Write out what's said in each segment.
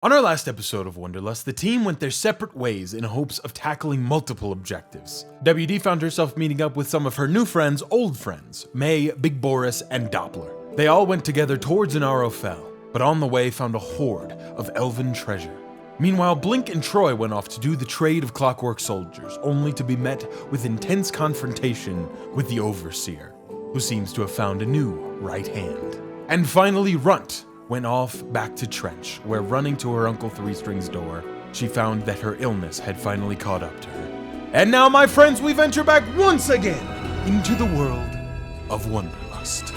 On our last episode of Wanderlust, the team went their separate ways in hopes of tackling multiple objectives. WD found herself meeting up with some of her new friends, old friends, May, Big Boris, and Doppler. They all went together towards Inaro Fell, but on the way found a hoard of elven treasure. Meanwhile, Blink and Troy went off to do the trade of clockwork soldiers, only to be met with intense confrontation with the Overseer, who seems to have found a new right hand. And finally, Runt went off back to Trench, where running to her Uncle Three Strings' door, she found that her illness had finally caught up to her. And now, my friends, we venture back once again into the world of Wanderlust.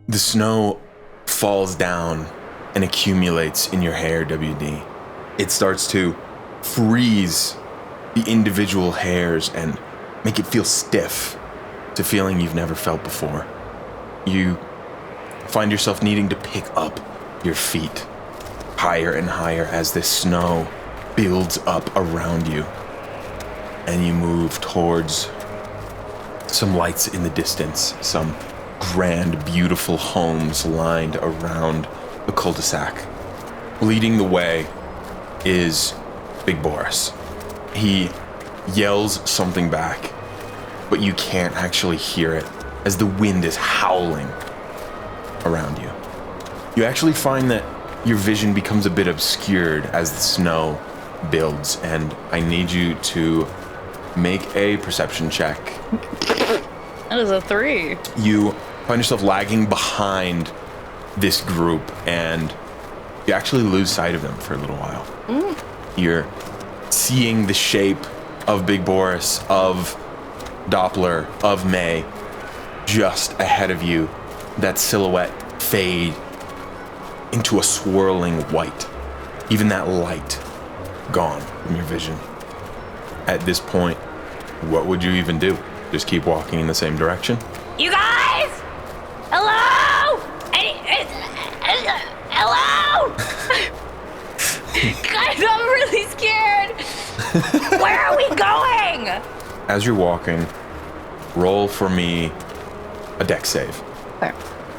The snow falls down and accumulates in your hair, WD. It starts to freeze the individual hairs and make it feel stiff to feeling you've never felt before. You find yourself needing to pick up your feet higher and higher as this snow builds up around you. And you move towards some lights in the distance, some grand, beautiful homes lined around the cul-de-sac. Leading the way is Big Boris. He yells something back, but you can't actually hear it as the wind is howling around you. You actually find that your vision becomes a bit obscured as the snow builds, and I need you to make a perception check. That is a 3. You find yourself lagging behind this group, and you actually lose sight of them for a little while. You're seeing the shape of Big Boris, of Doppler, of May, just ahead of you. That silhouette fade into a swirling white. Even that light gone from your vision. At this point, what would you even do? Just keep walking in the same direction? You guys! Hello! Hello! Guys, I'm really scared. Where are we going? As you're walking, roll for me a dex save. Okay.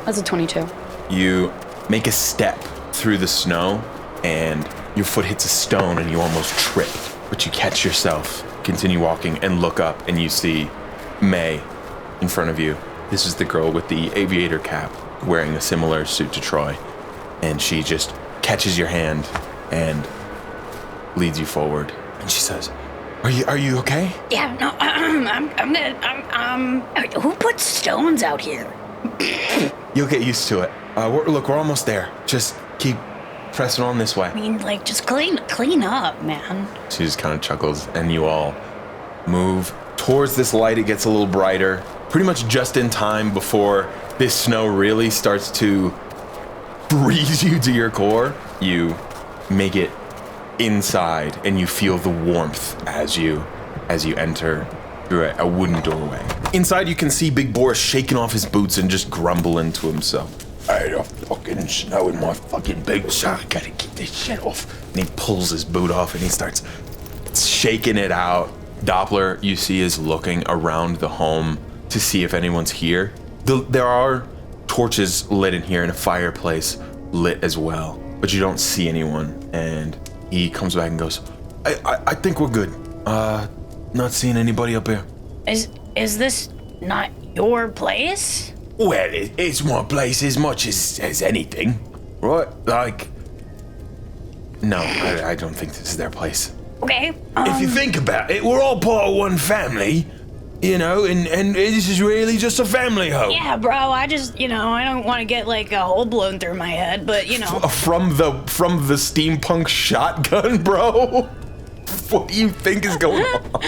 That's a 22. You make a step through the snow, and your foot hits a stone and you almost trip. But you catch yourself, continue walking, and look up, and you see May in front of you. This is the girl with the aviator cap, wearing a similar suit to Troy. And she just catches your hand and leads you forward. And she says, Are you okay? Yeah, no, I'm good. Who put stones out here? You'll get used to it. We're almost there. Just keep pressing on this way. I mean, like, just clean up, man. She just kind of chuckles, and you all move towards this light. It gets a little brighter, pretty much just in time before this snow really starts to freeze you to your core. You make it inside, and you feel the warmth as you enter through a wooden doorway. Inside, you can see Big Boris shaking off his boots and just grumbling to himself. I had a fucking snow in my fucking boots. I gotta get this shit off. And he pulls his boot off and he starts shaking it out. Doppler, you see, is looking around the home to see if anyone's here. There are torches lit in here and a fireplace lit as well, but you don't see anyone. And he comes back and goes, I think we're good. Not seeing anybody up here. Is this not your place? Well, it's my place as much as anything, right? Like, no, I don't think this is their place. Okay. If you think about it, we're all part of one family, you know, and this is really just a family home. Yeah, bro, I just, I don't want to get, like, a hole blown through my head, but, From the steampunk shotgun, bro? What do you think is going on?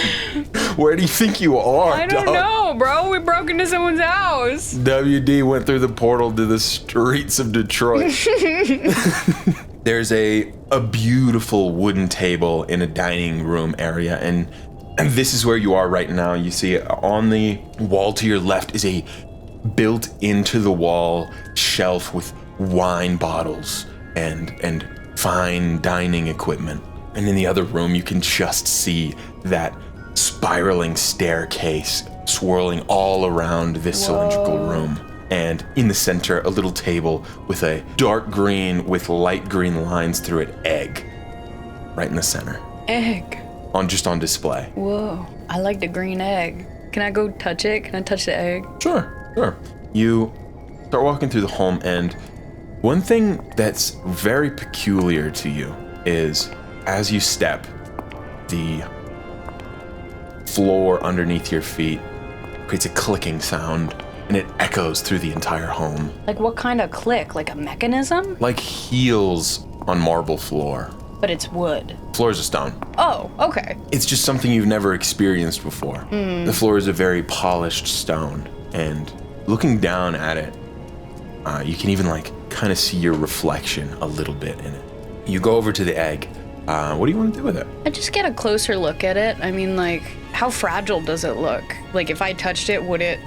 Where do you think you are, I don't know, bro. We broke into someone's house. WD went through the portal to the streets of Detroit. There's a beautiful wooden table in a dining room area, and this is where you are right now. You see on the wall to your left is a built into the wall shelf with wine bottles and fine dining equipment. And in the other room, you can just see that spiraling staircase swirling all around this cylindrical room. And in the center, a little table with a dark green with light green lines through it egg right in the center. Egg. On display. Whoa. I like the green egg. Can I go touch it? Can I touch the egg? Sure. You start walking through the home, and one thing that's very peculiar to you is as you step, the floor underneath your feet creates a clicking sound, and it echoes through the entire home. Like what kind of click? Like a mechanism? Like heels on marble floor. But it's wood. Floors of stone. Oh, okay. It's just something you've never experienced before. The floor is a very polished stone, and looking down at it, you can even kind of see your reflection a little bit in it. You go over to the egg. What do you want to do with it? I just get a closer look at it. I mean, how fragile does it look? Like, if I touched it, would it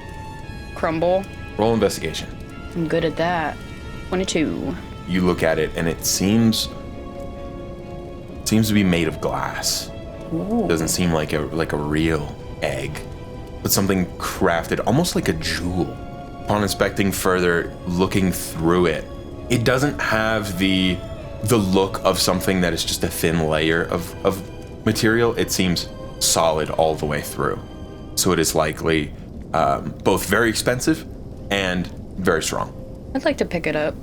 crumble? Roll investigation. I'm good at that. 22. You look at it, and it seems to be made of glass. Ooh. Doesn't seem like a real egg, but something crafted almost like a jewel. Upon inspecting further, looking through it, it doesn't have the look of something that is just a thin layer of material. It seems solid all the way through. So it is likely both very expensive and very strong. I'd like to pick it up.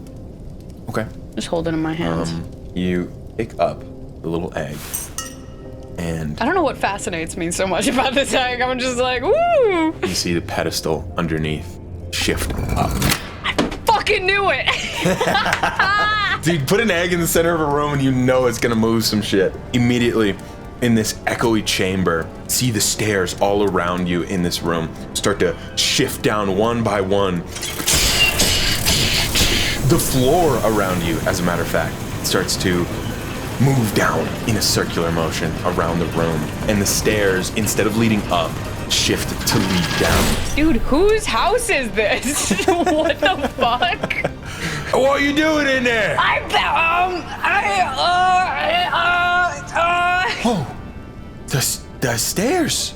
Okay. Just hold it in my hands. You pick up the little egg, and I don't know what fascinates me so much about this egg. I'm just like, woo! you see the pedestal underneath shift up. Fucking knew it! Dude, put an egg in the center of a room and you know it's gonna move some shit. Immediately, in this echoey chamber, see the stairs all around you in this room start to shift down one by one. The floor around you, as a matter of fact, starts to move down in a circular motion around the room. And the stairs, instead of leading up, shift to lead down. Dude, whose house is this? What the fuck? What are you doing in there? Oh, the stairs.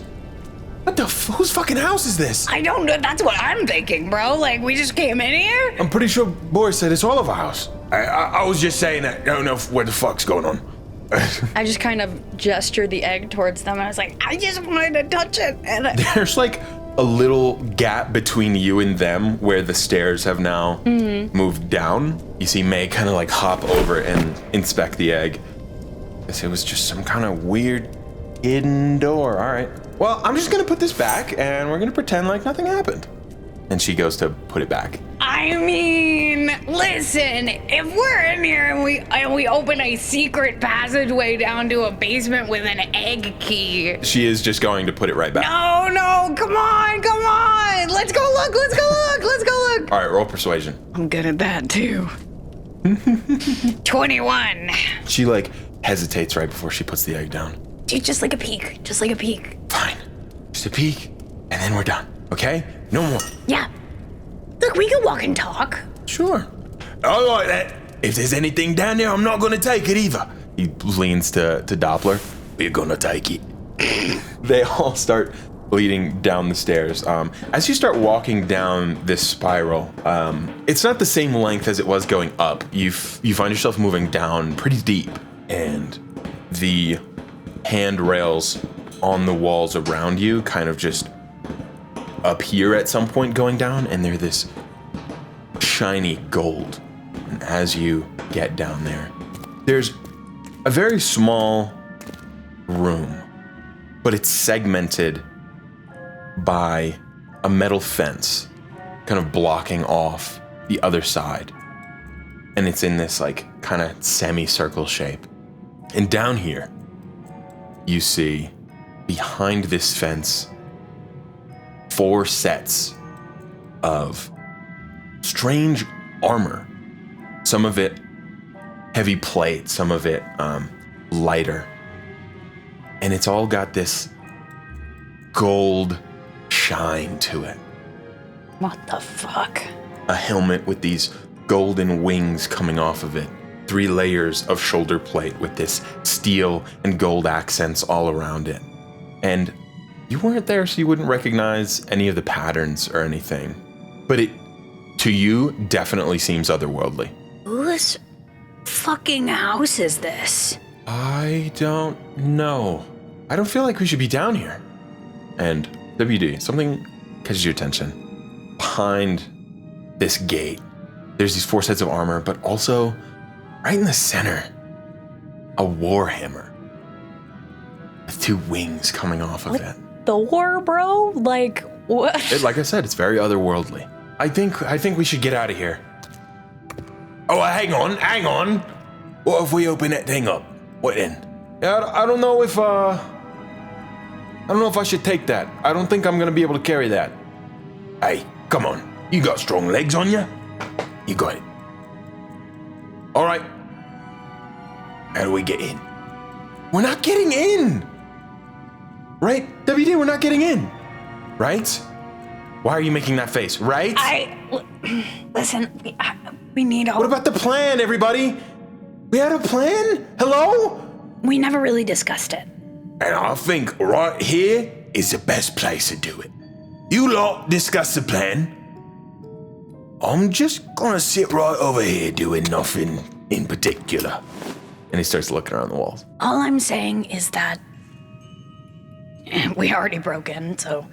What the whose fucking house is this? I don't know. That's what I'm thinking, bro. Like, we just came in here? I'm pretty sure Boris said it's all of our house. I was just saying that I don't know what the fuck's going on. I just kind of gestured the egg towards them and I was like, I just wanted to touch it. And There's like a little gap between you and them where the stairs have now moved down. You see May kind of like hop over and inspect the egg. Guess it was just some kind of weird hidden door. All right. Well, I'm just gonna put this back and we're gonna pretend like nothing happened. And she goes to put it back. I mean, listen, if we're in here and we open a secret passageway down to a basement with an egg key. She is just going to put it right back. No, come on. Let's go look. All right, roll persuasion. I'm good at that too. 21. She like hesitates right before she puts the egg down. Dude, just like a peek. Fine. Just a peek, and then we're done. Okay? No more. Yeah. Look, we can walk and talk. Sure. I like that. If there's anything down there, I'm not gonna take it either. He leans to Doppler. We're gonna take it. They all start leading down the stairs. As you start walking down this spiral, it's not the same length as it was going up. You find yourself moving down pretty deep, and the handrails on the walls around you kind of just appear at some point going down, and they're this shiny gold. And as you get down there, there's a very small room, but it's segmented by a metal fence kind of blocking off the other side. And it's in this like kind of semicircle shape. And down here, you see behind this fence 4 sets of strange armor. Some of it heavy plate, some of it lighter. And it's all got this gold shine to it. What the fuck? A helmet with these golden wings coming off of it. 3 layers of shoulder plate with this steel and gold accents all around it. And you weren't there, so you wouldn't recognize any of the patterns or anything. But it, to you, definitely seems otherworldly. Whose fucking house is this? I don't know. I don't feel like we should be down here. And WD, something catches your attention. Behind this gate, there's these 4 sets of armor, but also right in the center, a warhammer with 2 wings coming off of it. Thor, bro? Like, what? Like I said, it's very otherworldly. I think we should get out of here. Oh, hang on. What if we open that thing up? What then? Yeah, I don't know if I should take that. I don't think I'm gonna be able to carry that. Hey, come on. You got strong legs on you. You got it. All right. How do we get in? We're not getting in. Right? WD, we're not getting in. Right? Why are you making that face? Right? Listen, we need help. What about the plan, everybody? We had a plan? Hello? We never really discussed it. And I think right here is the best place to do it. You lot discuss the plan. I'm just gonna sit right over here doing nothing in particular. And he starts looking around the walls. All I'm saying is that we already broke in, so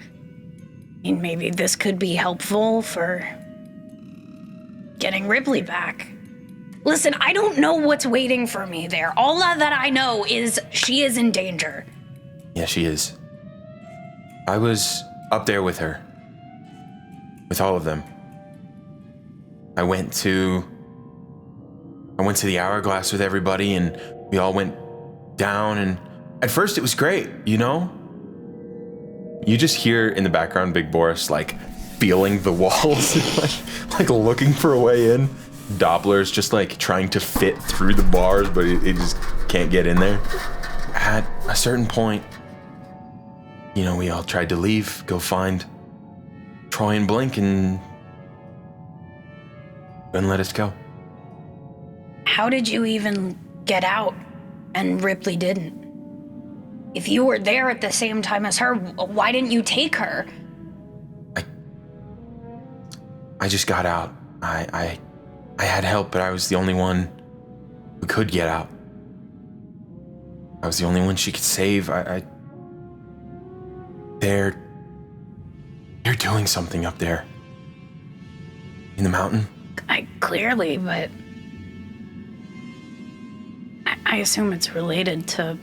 maybe this could be helpful for getting Ripley back. Listen, I don't know what's waiting for me there. All that I know is she is in danger. Yeah, she is. I was up there with her. With all of them. I went to the hourglass with everybody, and we all went down, and at first it was great, you know? You just hear in the background Big Boris like feeling the walls, like looking for a way in. Doppler's just like trying to fit through the bars, but he just can't get in there. At a certain point, you know, we all tried to leave, go find Troy and Blink, and wouldn't let us go. How did you even get out and Ripley didn't? If you were there at the same time as her, why didn't you take her? I just got out. I had help, but I was the only one who could get out. I was the only one she could save. They're doing something up there. In the mountain. Clearly, but I assume it's related to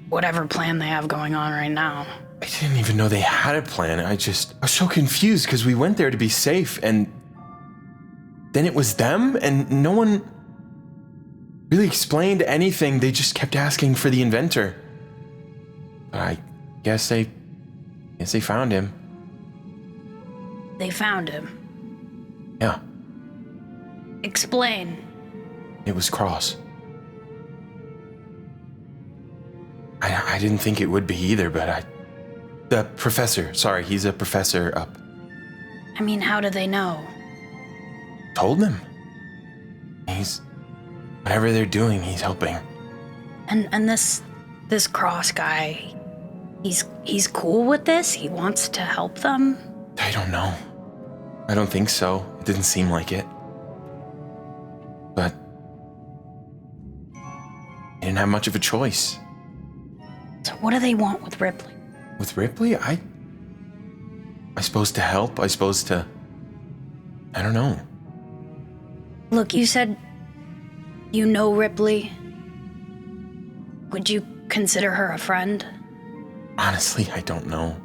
whatever plan they have going on right now. I didn't even know they had a plan. I was so confused because we went there to be safe, and then it was them, and no one really explained anything. They just kept asking for the inventor. But I guess they found him. They found him? Yeah. Explain. It was Cross. I didn't think it would be either, but the professor, sorry, he's a professor up. I mean, how do they know? Told them. Whatever they're doing, he's helping. And this Cross guy, he's cool with this? He wants to help them? I don't know. I don't think so. It didn't seem like it. But he didn't have much of a choice. So what do they want with Ripley? With Ripley? I supposed to help? I don't know. Look, you said you know Ripley. Would you consider her a friend? Honestly, I don't know.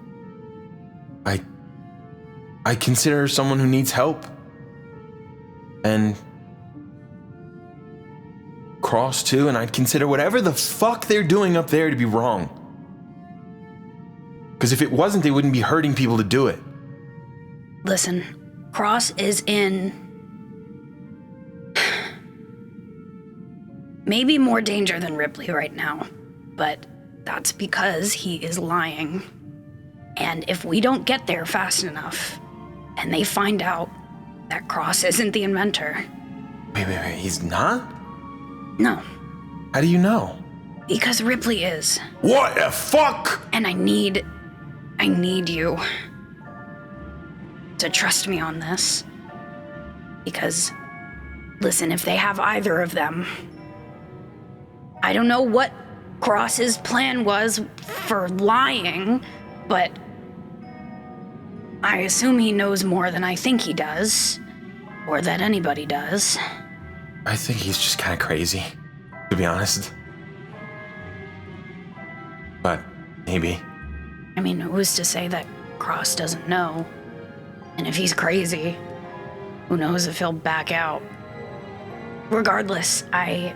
I consider her someone who needs help. And Cross too, and I'd consider whatever the fuck they're doing up there to be wrong. Because if it wasn't, they wouldn't be hurting people to do it. Listen, Cross is in maybe more danger than Ripley right now, but that's because he is lying. And if we don't get there fast enough, and they find out that Cross isn't the inventor... Wait, he's not? No. How do you know? Because Ripley is. What the fuck? And I need you to trust me on this. Because, listen, if they have either of them, I don't know what Cross's plan was for lying, but I assume he knows more than I think he does, or that anybody does. I think he's just kind of crazy, to be honest. But maybe. I mean, who's to say that Cross doesn't know? And if he's crazy, who knows if he'll back out? Regardless, I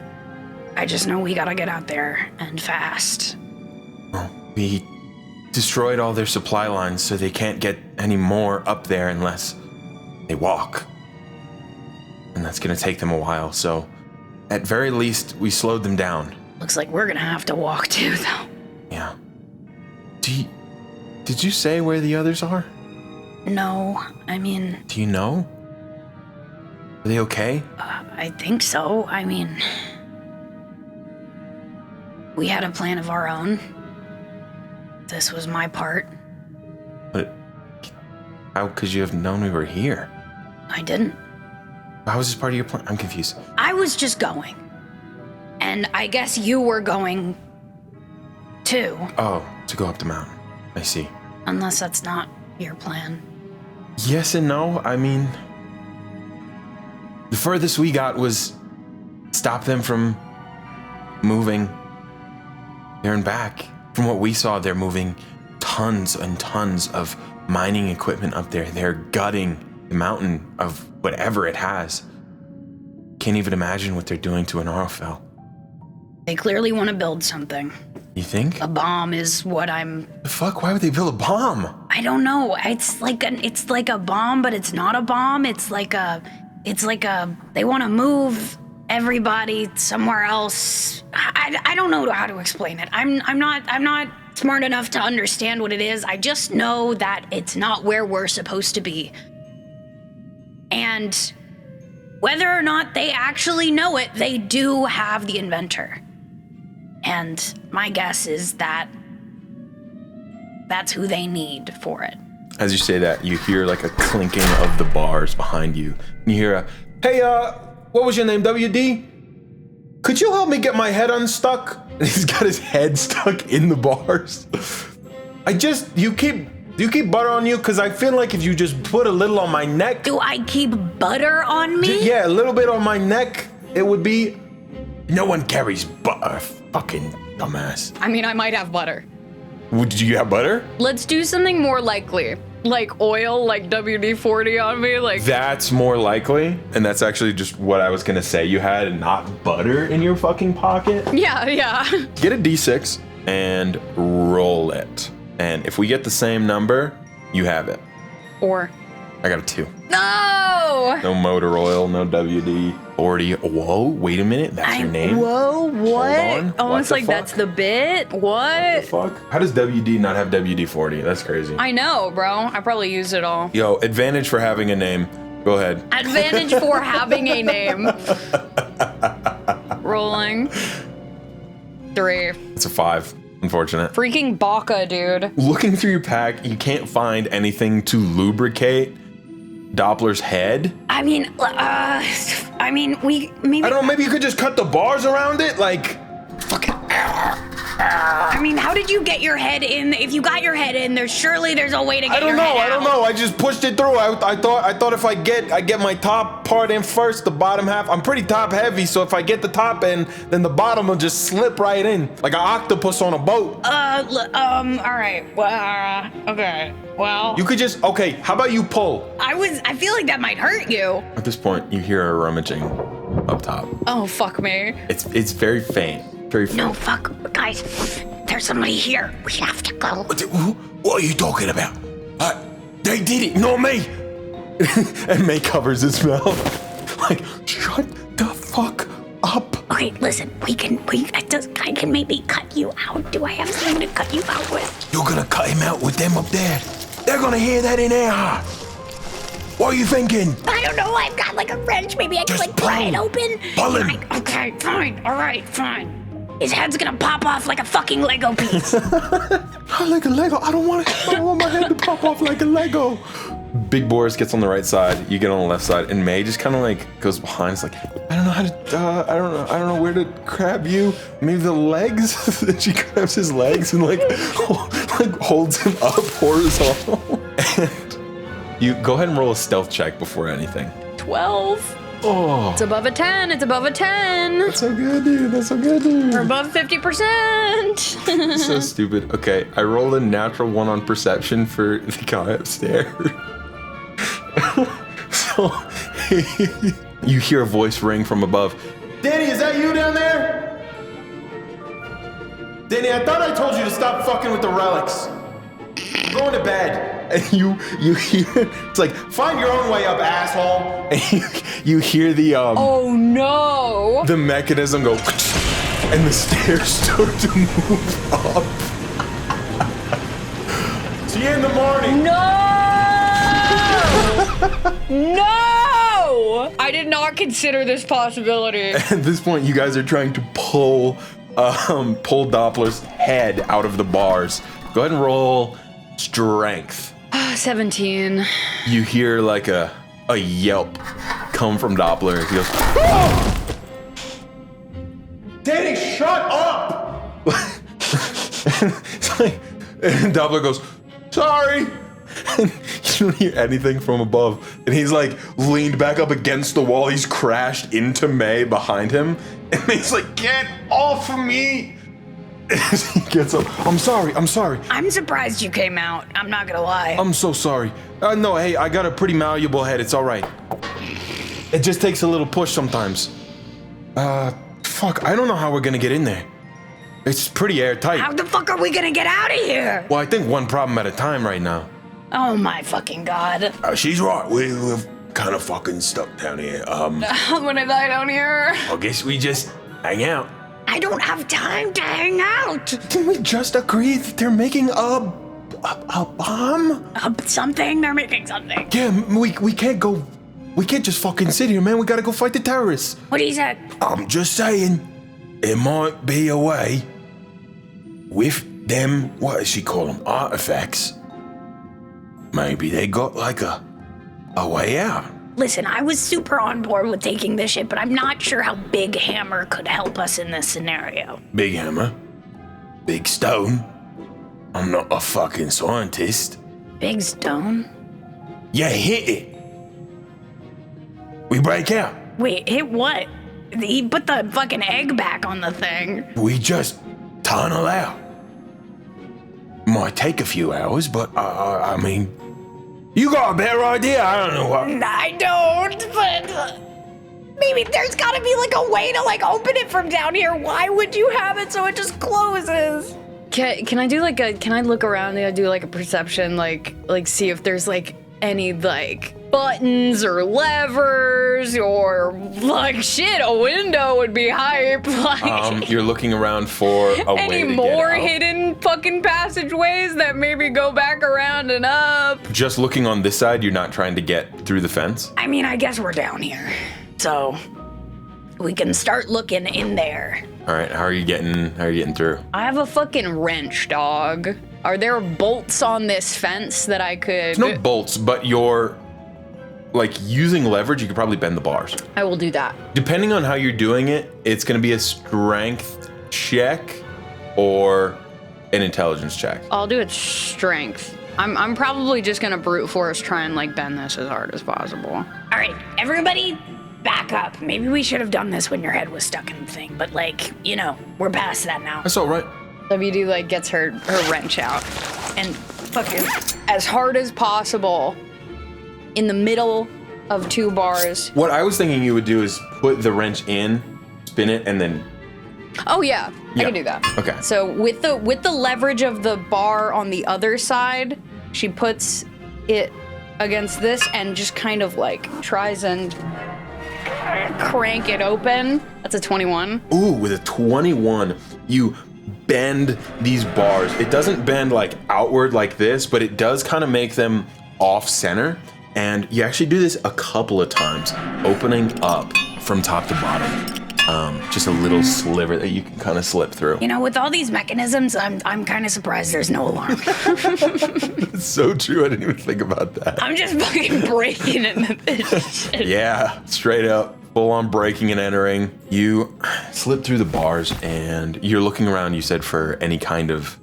just know we gotta get out there, and fast. Well, we destroyed all their supply lines, so they can't get any more up there unless they walk. And that's gonna take them a while, so at very least, we slowed them down. Looks like we're gonna have to walk too, though. Yeah. Did you say where the others are? No, I mean... Do you know? Are they okay? I think so. I mean... We had a plan of our own. This was my part. But how could you have known we were here? I didn't. How was this part of your plan? I'm confused. I was just going. And I guess you were going... too. Oh, to go up the mountain. I see. Unless that's not your plan. Yes and no. I mean, the furthest we got was stop them from moving there and back. From what we saw, they're moving tons and tons of mining equipment up there. They're gutting the mountain of whatever it has. Can't even imagine what they're doing to an Aurofel. They clearly want to build something. You think? A bomb is what I'm... The fuck? Why would they build a bomb? I don't know. It's like a bomb, but it's not a bomb. It's like a... They want to move everybody somewhere else. I don't know how to explain it. I'm not smart enough to understand what it is. I just know that it's not where we're supposed to be. And whether or not they actually know it, they do have the inventor. And my guess is that that's who they need for it. As you say that, you hear like a clinking of the bars behind you. You hear a, hey, what was your name, WD? Could you help me get my head unstuck? And he's got his head stuck in the bars. Do you keep butter on you? Because I feel like if you just put a little on my neck. Do I keep butter on me? Yeah, a little bit on my neck. It would be, no one carries butter, fucking dumbass. I mean, I might have butter. Did you have butter? Let's do something more likely. Like oil, like WD-40 on me, like... That's more likely, and that's actually just what I was gonna say. You had not butter in your fucking pocket? Yeah. Get a D6 and roll it. And if we get the same number, you have it. Or... I got a 2. No! No motor oil, no WD-40. Whoa, wait a minute, that's your name? Whoa, what? on. Almost What like the that's fuck? the bit? What What? the fuck? How does WD not have WD-40? That's crazy. I know, bro. I probably used it all. Yo, advantage for having a name. Go ahead. Advantage for having a name. Rolling. 3. It's a 5. Unfortunate. Freaking Baka, dude. Looking through your pack, you can't find anything to lubricate Doppler's head. I mean, we maybe. I don't know, maybe you could just cut the bars around it? Like, fucking. I mean, how did you get your head in? If you got your head in, there's a way to get your head out. I don't know. I just pushed it through. I thought if I get my top part in first, the bottom half. I'm pretty top heavy, so if I get the top in, then the bottom will just slip right in, like an octopus on a boat. All right. Well, okay. Well, You could just, okay, how about you pull? I feel like that might hurt you. At this point, you hear a rummaging up top. Oh, fuck me. It's very faint. Very faint. No, fuck, guys. There's somebody here. We have to go. What are you talking about? They did it, not me. And May covers his mouth. Like, shut the fuck up. Okay, listen, I can maybe cut you out. Do I have something to cut you out with? You're gonna cut him out with them up there. They're gonna hear that in there. What are you thinking? I don't know, I've got like a wrench. Maybe I can Just like pry it pull. open. Pull him. Okay, fine. All right, fine. His head's gonna pop off like a fucking Lego piece. Like a Lego. I don't want my head to pop off like a Lego. Big Boris gets on the right side. You get on the left side, and May just kind of like goes behind. It's like, I don't know how to. I don't know where to grab you. Maybe the legs. And she grabs his legs and like holds him up horizontal. And you go ahead and roll a stealth check before anything. 12. Oh, It's above a 10. It's above a 10. that's so good, dude. That's so good, dude. We're above 50%. So stupid. Okay, I rolled a natural 1 on perception for the guy upstairs. So you hear a voice ring from above. Danny, is that you down there? Danny, I thought I told you to stop fucking with the relics. I'm going to bed. And you hear, it's like, find your own way up, asshole. And you hear the Oh no. the mechanism go, and the stairs start to move up. See you in the morning. No! I did not consider this possibility. At this point, you guys are trying to pull Doppler's head out of the bars. Go ahead and roll strength. 17. You hear like a yelp come from Doppler. He goes, "Oh! Danny, shut up!" It's like, and Doppler goes, "Sorry." And you don't hear anything from above. And he's like leaned back up against the wall. He's crashed into May behind him. And May's like, "Get off of me!" As he gets up, I'm sorry. I'm surprised you came out. I'm not gonna lie. I'm so sorry. No, hey, I got a pretty malleable head. It's all right. It just takes a little push sometimes. Fuck, I don't know how we're gonna get in there. It's pretty airtight. How the fuck are we gonna get out of here? Well, I think one problem at a time right now. Oh my fucking god. She's right. We're kind of fucking stuck down here. When I die down here. I guess we just hang out. I don't have time to hang out. Didn't we just agree that they're making a bomb? Something? They're making something. Yeah, we can't go. We can't just fucking sit here, man. We gotta go fight the terrorists. What he said? I'm just saying, it might be a way with them, what does she call them, artifacts. Maybe they got like a way out. Listen, I was super on board with taking this shit, but I'm not sure how Big Hammer could help us in this scenario. Big hammer, big stone. I'm not a fucking scientist. Big Stone? Yeah, hit it. We break out. Wait, hit what? He put the fucking egg back on the thing. We just tunnel out. Might take a few hours, but I mean, you got a better idea? I don't know what. I don't, but maybe there's gotta be like a way to like open it from down here. Why would you have it so it just closes? Can I do like can I look around and do like a perception, like see if there's like any like buttons or levers or like shit, a window would be hype. Like You're looking around for a way any to more get out. hidden fucking passageways that maybe go back around and up. Just looking on this side, you're not trying to get through the fence? I mean, I guess we're down here. So we can start looking in there. All right, how are you getting through? I have a fucking wrench, dog. Are there bolts on this fence that I could... No bolts, but you're like using leverage, you could probably bend the bars. I will do that. Depending on how you're doing it, it's going to be a strength check or an intelligence check. I'll do it strength. I'm probably just gonna brute force try and like bend this as hard as possible. All right, everybody back up. Maybe we should have done this when your head was stuck in the thing, but like, you know, we're past that now. That's all right. WD like gets her wrench out and fucking as hard as possible in the middle of two bars. What I was thinking you would do is put the wrench in, spin it, and then... Oh yeah, I Yeah. can do that. Okay. So with the leverage of the bar on the other side, she puts it against this and just kind of like tries and crank it open. That's a 21. Ooh, with a 21, you bend these bars. It doesn't bend like outward like this, but it does kind of make them off center. And you actually do this a couple of times, opening up from top to bottom. Just a little sliver that you can kind of slip through. You know, with all these mechanisms, I'm kind of surprised there's no alarm. It's so true. I didn't even think about that. I'm just fucking breaking into this shit. Yeah, straight up. Full on breaking and entering. You slip through the bars and you're looking around, you said, for any kind of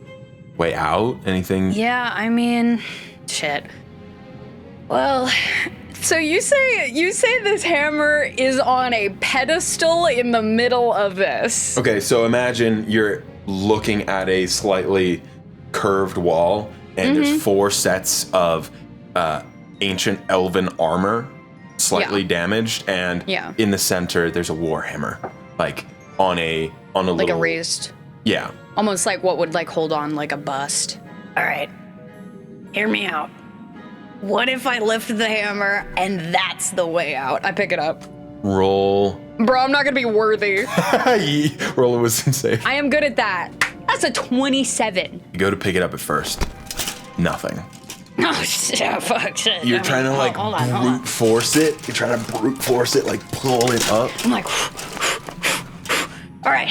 way out? Anything? Yeah, I mean, shit. Well, so you say this hammer is on a pedestal in the middle of this. Okay, so imagine you're looking at a slightly curved wall and there's 4 sets of ancient elven armor, slightly damaged, and in the center there's a warhammer, like on a Like little, a raised, yeah. almost like what would like hold on like a bust. All right, hear me out. What if I lift the hammer and that's the way out? I pick it up. Roll. Bro, I'm not gonna be worthy. Roll a wisdom save. I am good at that. That's a 27. You go to pick it up at first. Nothing. Oh shit! Fuck shit. You're trying to like hold on. brute force it. You're trying to brute force it, like pull it up. I'm like, all right,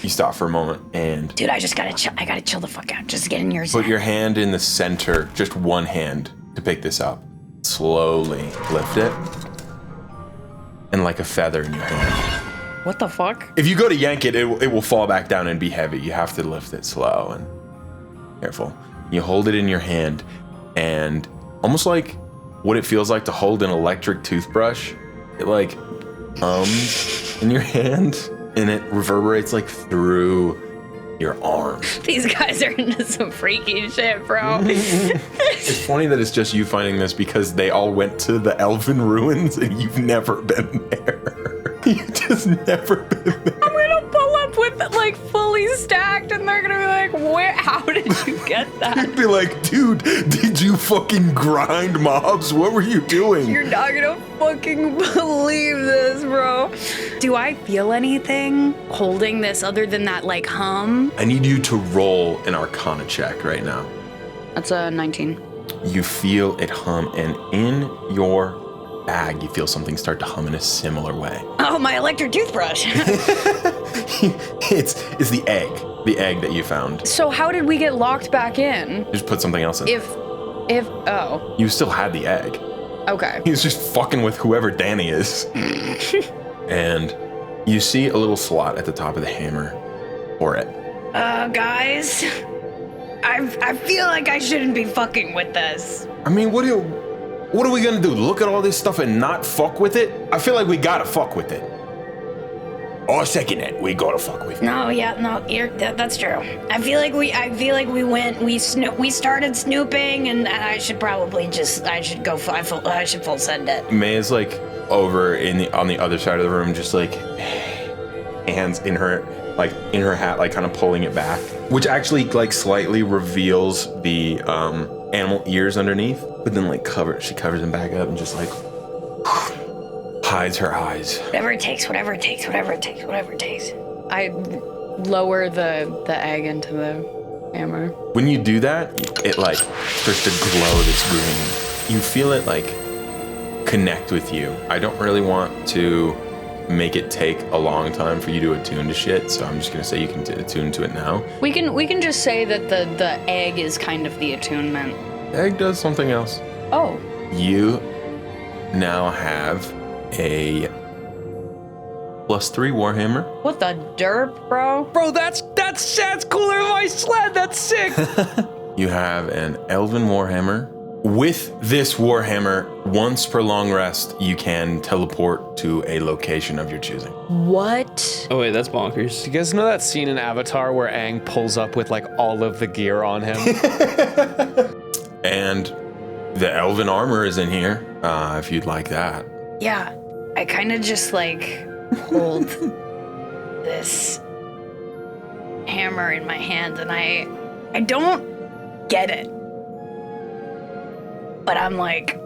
You stop for a moment and dude. I just gotta chill. I gotta chill the fuck out. Just get in your put zone. your hand in the center, just one hand to pick this up. Slowly lift it. And like a feather in your hand. What the fuck? If you go to yank it, it will fall back down and be heavy. You have to lift it slow and careful. You hold it in your hand and almost like what it feels like to hold an electric toothbrush. It like hums in your hand and it reverberates like through your arm. These guys are into some freaky shit, bro. It's funny that it's just you finding this because they all went to the Elven ruins and you've never been there. You've just never been there. I'm gonna pull up with it like fully stacked and they're gonna be like, where, how did you get that? Be like, dude, did you fucking grind mobs? What were you doing? You're not gonna fucking believe this, bro. Do I feel anything holding this other than that like hum? I need you to roll an Arcana check right now. That's a 19. You feel it hum, and in your bag, you feel something start to hum in a similar way. Oh, my electric toothbrush. It's the egg that you found. So how did we get locked back in? Just put something else in. Oh, You still had the egg. okay. He's just fucking with whoever Danny is. And you see a little slot at the top of the hammer for it. Guys, I feel like I shouldn't be fucking with this. I mean, what are we gonna do? Look at all this stuff and not fuck with it? I feel like we gotta fuck with it. Or second it, we gotta fuck with it. No, that's true. I feel like we started snooping, and I should probably I should full send it. May is like over on the other side of the room, just like hands in her hat, like kind of pulling it back, which actually like slightly reveals the animal ears underneath, but then like she covers them back up and just like hides her eyes. Whatever it takes. I lower the egg into the hammer. When you do that, it like starts to glow this green. You feel it like connect with you. I don't really want to make it take a long time for you to attune to shit, so I'm just gonna say you can attune to it now. We can just say that the egg is kind of the attunement. The egg does something else. Oh. You now have a +3 Warhammer. What the derp, bro? Bro, that's cooler than my sled. That's sick. You have an Elven Warhammer. With this Warhammer, once per long rest, you can teleport to a location of your choosing. What? Oh wait, that's bonkers. Do you guys know that scene in Avatar where Aang pulls up with like all of the gear on him? And the Elven armor is in here, if you'd like that. Yeah, I kind of just like hold this hammer in my hand, and I don't get it. But I'm like,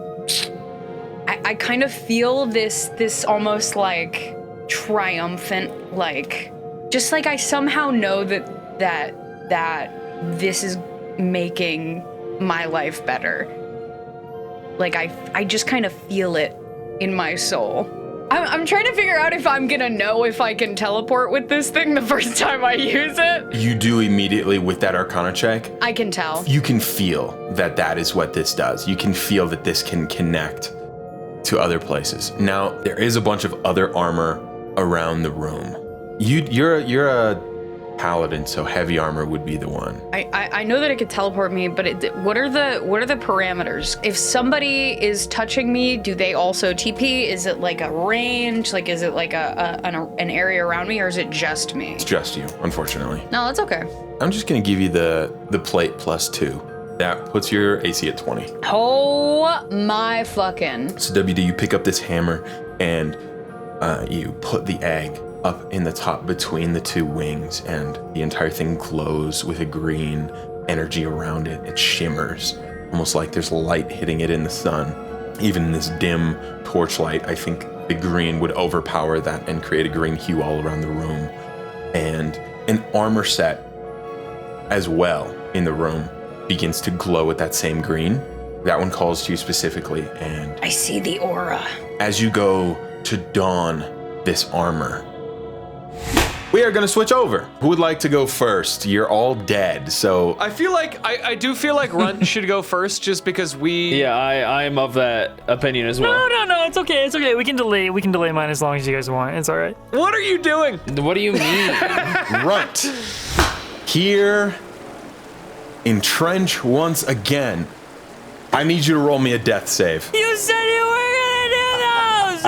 I kind of feel this almost like triumphant, like just like I somehow know that this is making my life better. Like I just kind of feel it in my soul. I'm trying to figure out if I'm gonna know if I can teleport with this thing the first time I use it. You do immediately with that Arcana check. I can tell. You can feel that is what this does. You can feel that this can connect to other places. Now, there is a bunch of other armor around the room. You're a paladin, so heavy armor would be the one. I know that it could teleport me, but what are the parameters? If somebody is touching me, do they also TP? Is it like a range? Like, is it like an area around me, or is it just me? It's just you, unfortunately. No, that's okay. I'm just gonna give you the plate +2. That puts your AC at 20. Oh my fucking. So WD, you pick up this hammer and you put the egg up in the top between the two wings, and the entire thing glows with a green energy around it. It shimmers, almost like there's light hitting it in the sun. Even in this dim torchlight, I think the green would overpower that and create a green hue all around the room. And an armor set as well in the room begins to glow with that same green. That one calls to you specifically, and I see the aura. as you go to don this armor, we are going to switch over. Who would like to go first? You're all dead, so I feel like I do feel like Runt should go first, just because we. Yeah, I'm of that opinion as well. No, it's okay. We can delay mine as long as you guys want. It's all right. What are you doing? What do you mean? Runt. Here, entrench once again. I need you to roll me a death save. You said you were gonna do those.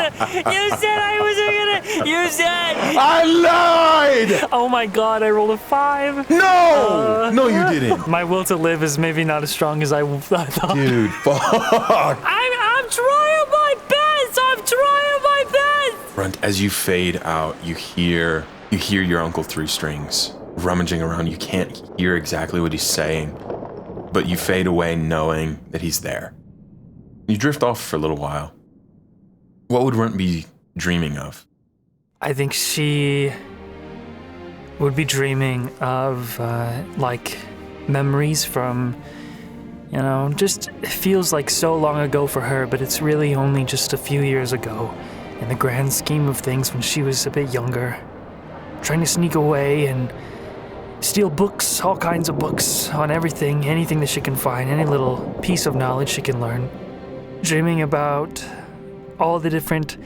You said I wasn't gonna. You said. I lied! Oh my God! I rolled a 5. No! No, you didn't. My will to live is maybe not as strong as I thought. Dude, fuck. I'm trying my best. I'm trying my best. Runt, as you fade out, you hear your Uncle Three Strings rummaging around. You can't hear exactly what he's saying, but you fade away knowing that he's there. You drift off for a little while. What would Runt be dreaming of? I think she would be dreaming of, like, memories from, just it feels like so long ago for her, but it's really only just a few years ago in the grand scheme of things when she was a bit younger. Trying to sneak away and steal books, all kinds of books on everything, anything that she can find, any little piece of knowledge she can learn. Dreaming about all the different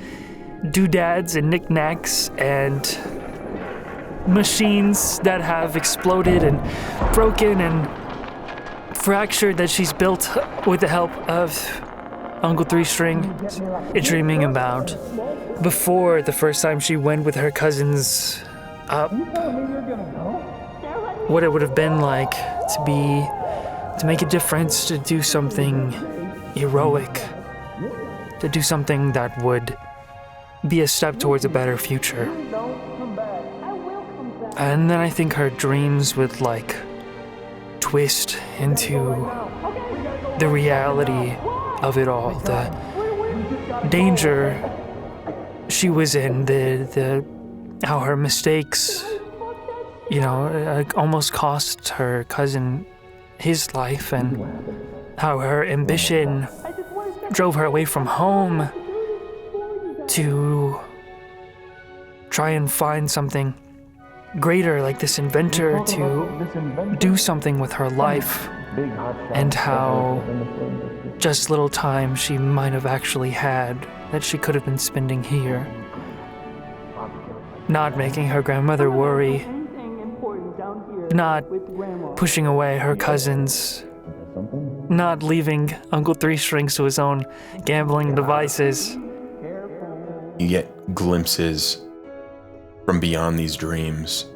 doodads and knickknacks and machines that have exploded and broken and fractured that she's built with the help of Uncle Three String. Dreaming about before the first time she went with her cousins up, what it would have been like to make a difference, to do something heroic, to do something that would be a step towards a better future. And then I think her dreams would twist into the reality of it all, the danger she was in, how her mistakes, almost cost her cousin his life, and how her ambition drove her away from home to try and find something greater, like this inventor, to do something with her life, and how just little time she might have actually had that she could have been spending here, not making her grandmother worry, not pushing away her cousins, not leaving Uncle Three Strings to his own gambling devices. You get glimpses from beyond these dreams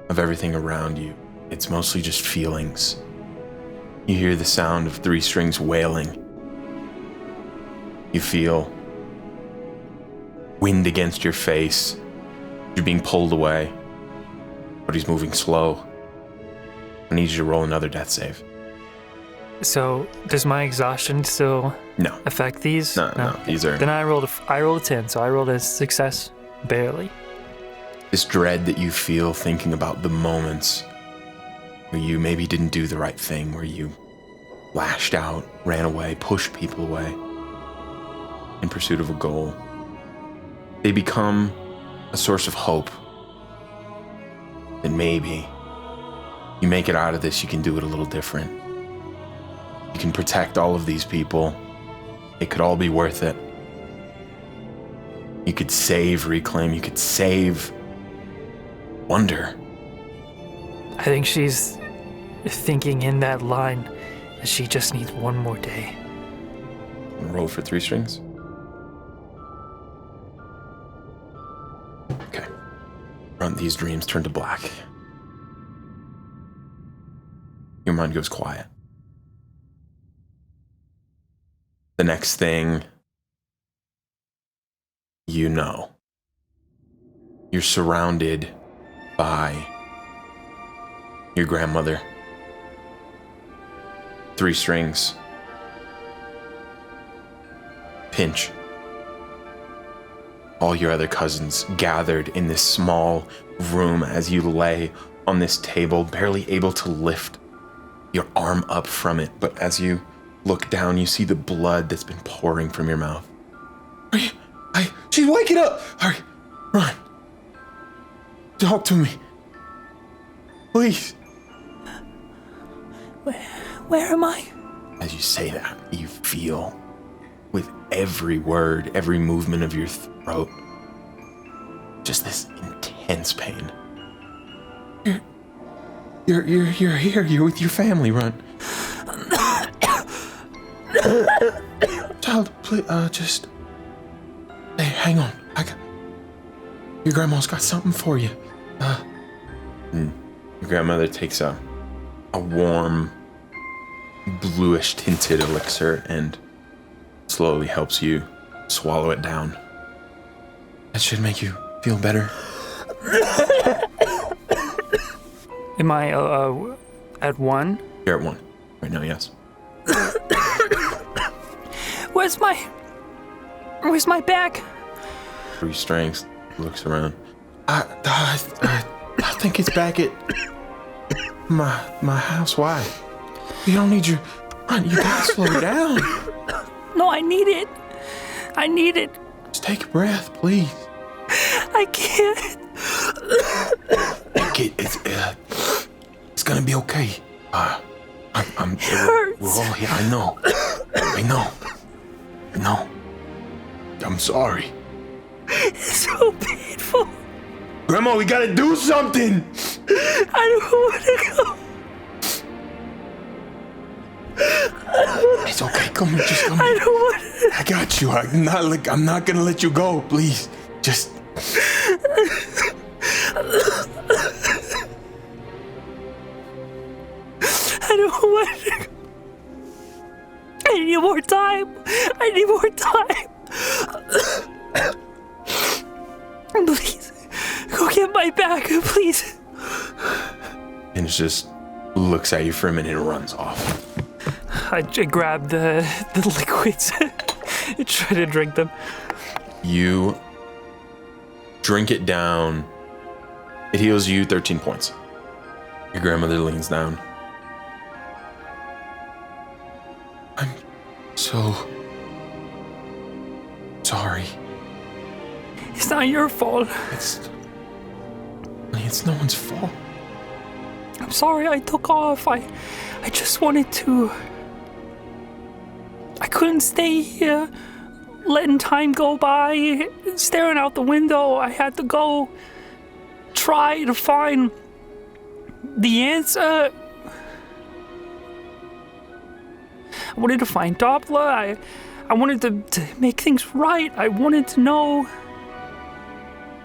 of everything around you. It's mostly just feelings. You hear the sound of Three Strings wailing. You feel wind against your face. You're being pulled away, but he's moving slow. I need you to roll another death save. So, does my exhaustion still No. affect these? No. These are Then I rolled a 10, so I rolled a success, barely. this dread that you feel thinking about the moments where you maybe didn't do the right thing, where you lashed out, ran away, pushed people away in pursuit of a goal. They become a source of hope that maybe you make it out of this, you can do it a little different. You can protect all of these people. It could all be worth it. You could save Reclaim. You could save Wonder. I think she's thinking in that line that she just needs one more day. Roll for 3 strings. Okay. These dreams turn to black. Your mind goes quiet. The next thing you know, you're surrounded by your grandmother. 3 strings. Pinch. All your other cousins gathered in this small room as you lay on this table, barely able to lift your arm up from it. But as you look down, you see the blood that's been pouring from your mouth. She's waking up! Hurry, run. Talk to me. Please. Where am I? As you say that, you feel with every word, every movement of your throat, just this intense pain. You're here. You're with your family. Run. Child, please, just. Hey, hang on. Your grandma's got something for you. Your grandmother takes a warm, bluish tinted elixir and slowly helps you swallow it down. That should make you feel better. Am I at 1? You're at 1 right now, yes. Where's my bag? 3 strings. Looks around. I think it's back at my house. Why? You don't need your. You gotta slow down. No, I need it. Just take a breath, please. I can't. It's gonna be okay. I'm. It hurts. We're all here. I know. I'm sorry. It's so painful. Grandma, we gotta do something. I don't want to go. It's okay. Come here. Just come I here. don't want to. I got you. I'm not gonna let you go. Please, just. I don't want to. I need more time. Please, go get my bag, please. And it just looks at you for a minute and runs off. I grab the liquids and try to drink them. You drink it down. It heals you 13 points. Your grandmother leans down. I'm so sorry. It's not your fault. It's no one's fault. I'm sorry I took off. I just wanted to. I couldn't stay here, letting time go by, staring out the window. I had to go try to find the answer. I wanted to find Doppler. I wanted to make things right. I wanted to know.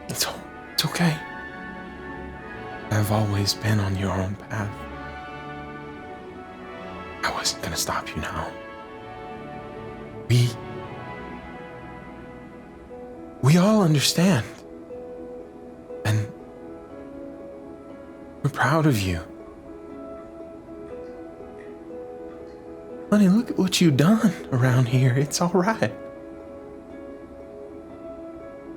It's okay. I've always been on your own path. I wasn't gonna stop you now. We all understand. And we're proud of you. Honey, look at what you done around here. It's all right.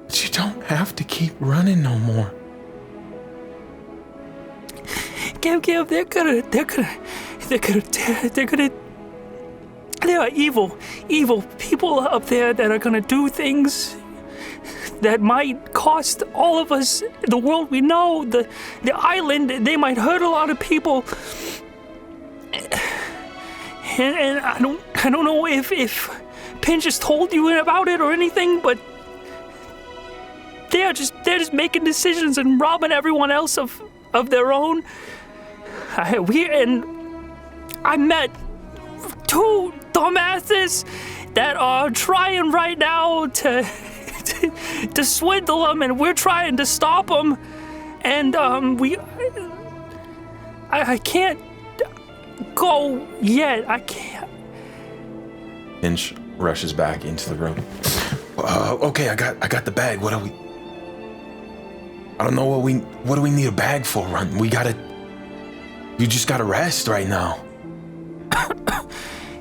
But you don't have to keep running no more. Gab, there are evil people up there that are gonna do things that might cost all of us the world we know, the island. They might hurt a lot of people. And I don't know if Pinch has told you about it or anything, but they're just making decisions and robbing everyone else of their own. I met two dumbasses that are trying right now to swindle them, and we're trying to stop them. And I can't go yet. I can't. Pinch rushes back into the room. Okay, I got the bag. What do we? I don't know what do we need a bag for? Run. You just gotta rest right now.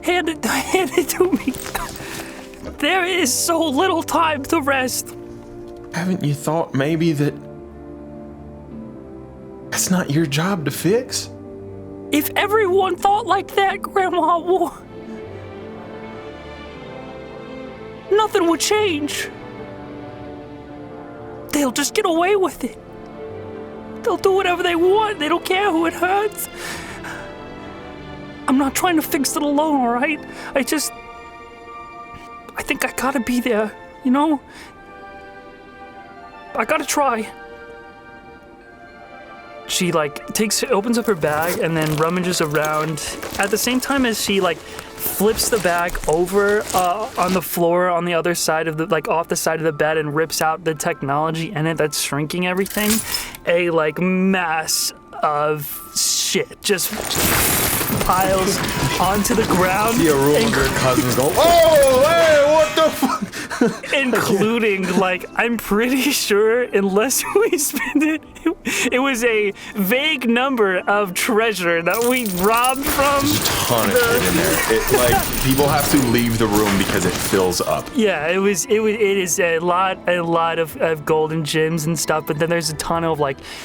Hand it to me. There is so little time to rest. Haven't you thought maybe that's not your job to fix? If everyone thought like that, Grandma, nothing would change. They'll just get away with it. They'll do whatever they want. They don't care who it hurts. I'm not trying to fix it alone, all right? I think I gotta be there, you know? I gotta try. She opens up her bag and then rummages around at the same time as she flips the bag over on the floor on the other side of off the side of the bed and rips out the technology in it that's shrinking everything. A mass of shit just piles onto the ground. See a room of your cousins go, oh, hey, what the fuck? Including, I'm pretty sure, unless we spend it, it was a vague number of treasure that we robbed from. There's a ton of shit in there. People have to leave the room because it fills up. Yeah, it is a lot of gold and gems and stuff, but then there's a ton of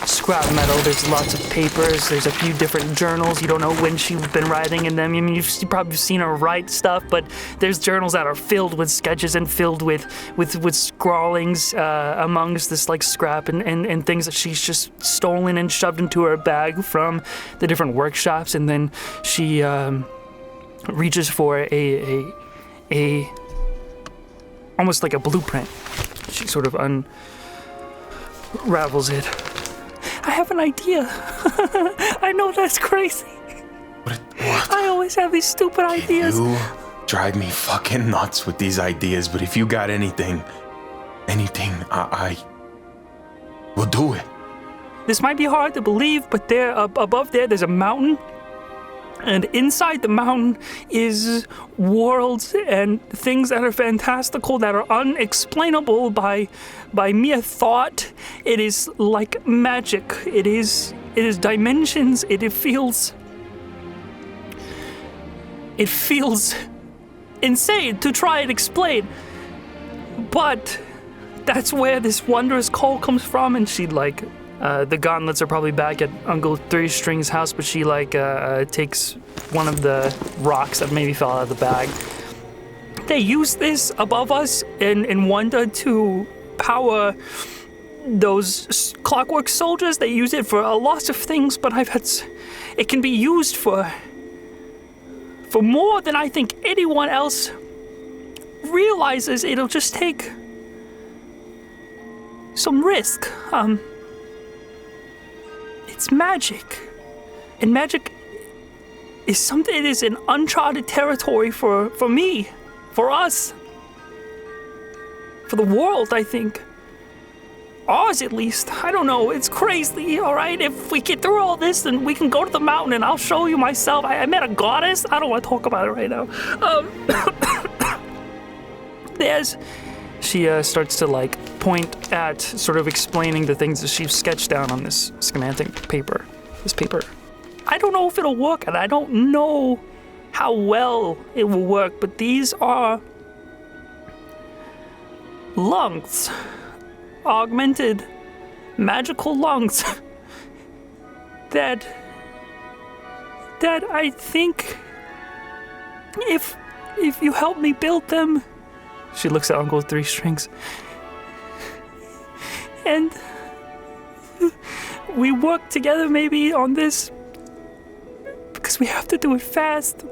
scrap metal. There's lots of papers. There's a few different journals. You don't know when she's been writing in them. I mean, you've probably seen her write stuff, but there's journals that are filled with sketches and filled with scrawlings amongst this scrap and things that she's just stolen and shoved into her bag from the different workshops. And then she reaches for a almost like a blueprint. She sort of unravels it. I have an idea. I know that's crazy. What? I always have these stupid ideas. You drive me fucking nuts with these ideas, but if you got anything, I will do it. This might be hard to believe, but there, above there's a mountain. And inside the mountain is worlds and things that are fantastical, that are unexplainable by mere thought. It is like magic. It is dimensions. It feels insane to try and explain. But that's where this wondrous coal comes from, and she the gauntlets are probably back at Uncle Three Strings' house, but she takes one of the rocks that maybe fell out of the bag. They use this above us in Wanda to power those clockwork soldiers. They use it for a lot of things, but it can be used for more than I think anyone else realizes. It'll just take some risk. It's magic. And magic is something, it is an uncharted territory for me, for us, for the world, I think. Ours, at least. I don't know. It's crazy, all right? If we get through all this, then we can go to the mountain and I'll show you myself. I met a goddess. I don't want to talk about it right now. She starts to point at, sort of explaining the things that she's sketched down on this schematic paper. This paper. I don't know if it'll work, and I don't know how well it will work, but these are lungs. Augmented magical lungs. that I think if you help me build them. She looks at Uncle Three Strings. And we work together maybe on this because we have to do it fast.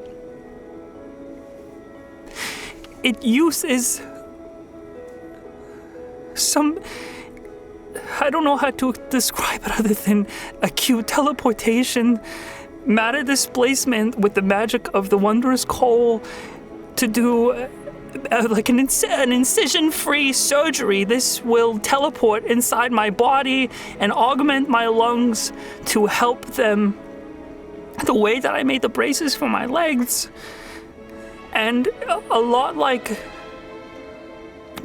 It uses some, I don't know how to describe it other than acute teleportation, matter displacement with the magic of the wondrous coal to do like an incision-free surgery. This will teleport inside my body and augment my lungs to help them the way that I made the braces for my legs. And a lot like,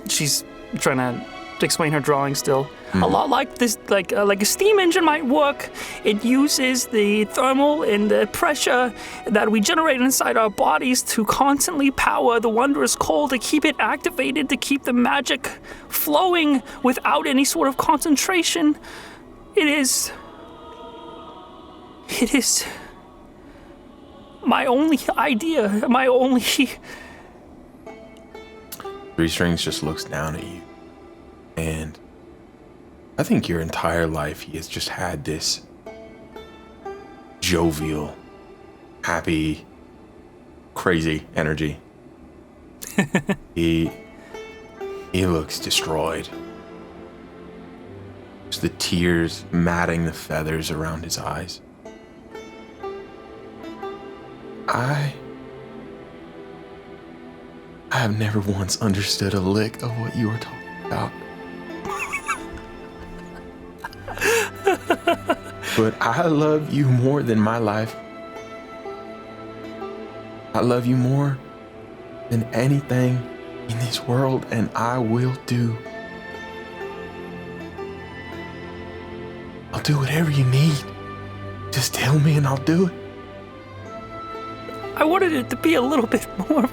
she's trying to explain her drawing still. A lot like this, like a steam engine might work. It uses the thermal and the pressure that we generate inside our bodies to constantly power the wondrous coal, to keep it activated, to keep the magic flowing without any sort of concentration. It is my only idea, my only... Three Strings just looks down at you, and I think your entire life he has just had this jovial, happy, crazy energy. He looks destroyed. Just the tears matting the feathers around his eyes. I have never once understood a lick of what you were talking about. But I love you more than my life. I love you more than anything in this world, and I will do. I'll do whatever you need. Just tell me and I'll do it. I wanted it to be a little bit more of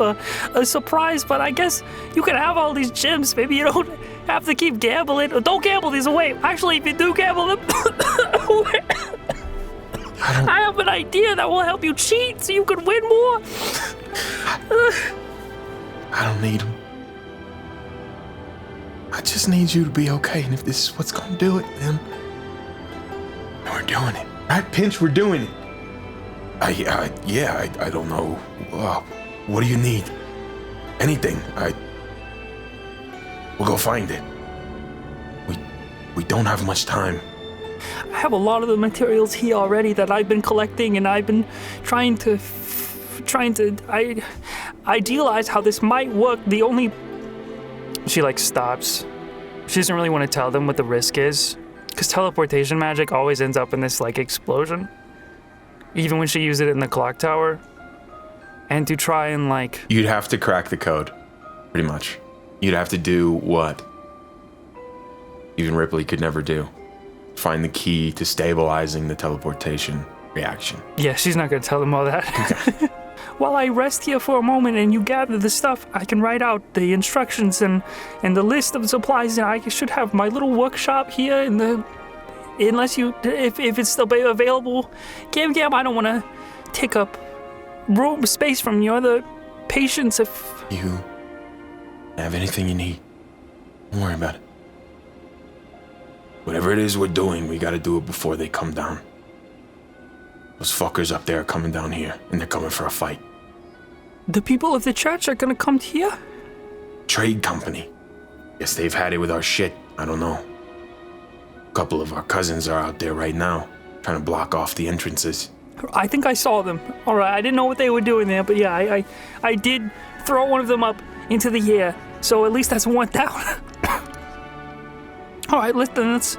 a surprise, but I guess you can have all these gems. Maybe you don't have to keep gambling. Or don't gamble these away. Actually, if you do gamble them away, I have an idea that will help you cheat so you can win more. I don't need them. I just need you to be okay, and if this is what's gonna do it, then we're doing it. Right, Pinch? We're doing it. I don't know. What do you need? Anything. We'll go find it. We don't have much time. I have a lot of the materials here already that I've been collecting, and I've been trying to idealize how this might work. The only... She stops. She doesn't really want to tell them what the risk is, because teleportation magic always ends up in this explosion. Even when she used it in the clock tower. And to try and You'd have to crack the code, pretty much. You'd have to do what even Ripley could never do. Find the key to stabilizing the teleportation reaction. Yeah, she's not going to tell them all that. Okay. While I rest here for a moment and you gather the stuff, I can write out the instructions and the list of supplies, and I should have my little workshop here in the... Unless you... If it's still available. Gam, I don't want to take up space from your other patients if... You have anything you need. Don't worry about it. Whatever it is we're doing, we gotta do it before they come down. Those fuckers up there are coming down here, and they're coming for a fight. The people of the church are gonna come here? Trade company. Guess they've had it with our shit. I don't know. A couple of our cousins are out there right now, trying to block off the entrances. I think I saw them. All right, I didn't know what they were doing there, but yeah, I did throw one of them up into the air, so at least that's one down. All right, listen, let's...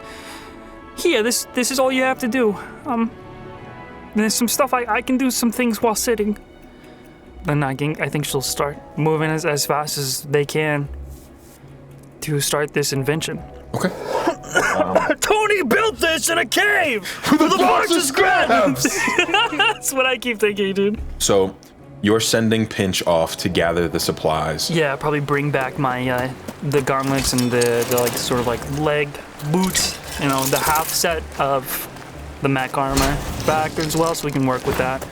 Here, this is all you have to do. There's some stuff I can do some things while sitting. Then I think she'll start moving as fast as they can to start this invention. Okay. Tony built this in a cave with a box of scraps. That's what I keep thinking, dude. So, You're sending Pinch off to gather the supplies. Yeah, probably bring back my the gauntlets and the like sort of like leg boots, you know, the half set of the mech armor back as well, so we can work with that.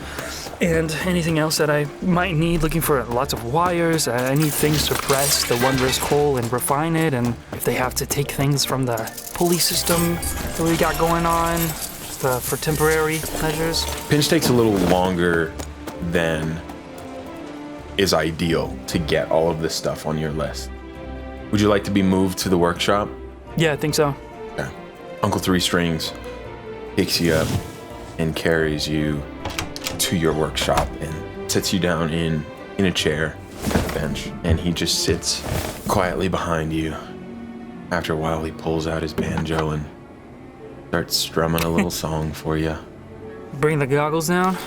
And anything else that I might need, looking for lots of wires. I need things to press the wondrous coal and refine it, and if they have to take things from the pulley system that we got going on for temporary measures. Pinch takes a little longer than is ideal to get all of this stuff on your list. Would you like to be moved to the workshop? Yeah, I think so. Okay. Uncle Three Strings picks you up and carries you to your workshop and sits you down in a chair at the bench, and he just sits quietly behind you. After a while, he pulls out his banjo and starts strumming a little song for you. Bring the goggles down.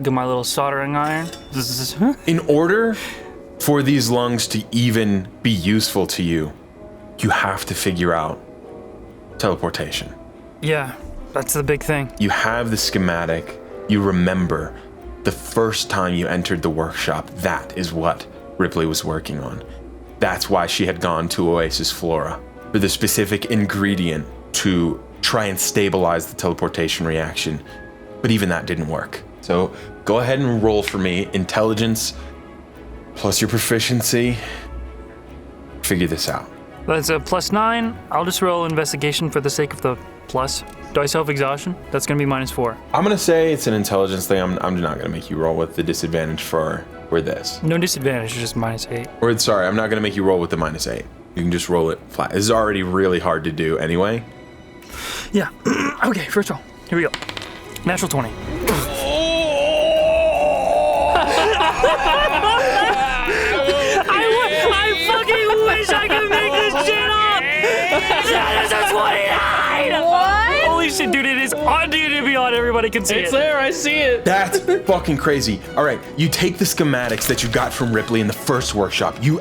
Get my little soldering iron. In order for these lungs to even be useful to you, you have to figure out teleportation. Yeah, that's the big thing. You have the schematic. You remember the first time you entered the workshop. That is what Ripley was working on. That's why she had gone to Oasis Flora, for the specific ingredient to try and stabilize the teleportation reaction. But even that didn't work. So go ahead and roll for me intelligence plus your proficiency. Figure this out. That's a +9. I'll just roll investigation for the sake of the plus. Do I self-exhaustion? That's gonna be -4. I'm gonna say it's an intelligence thing. I'm not gonna make you roll with the disadvantage for this. No disadvantage, just -8. Or sorry, I'm not gonna make you roll with the -8. You can just roll it flat. This is already really hard to do anyway. Yeah. Okay, first roll. Here we go. Natural 20. I fucking wish I could make this shit up! That is a 29! What? Holy shit, dude, it is on D&D Beyond. Everybody can see It's it. there, I see it. That's fucking crazy. All right, you take the schematics that you got from Ripley in the first workshop. You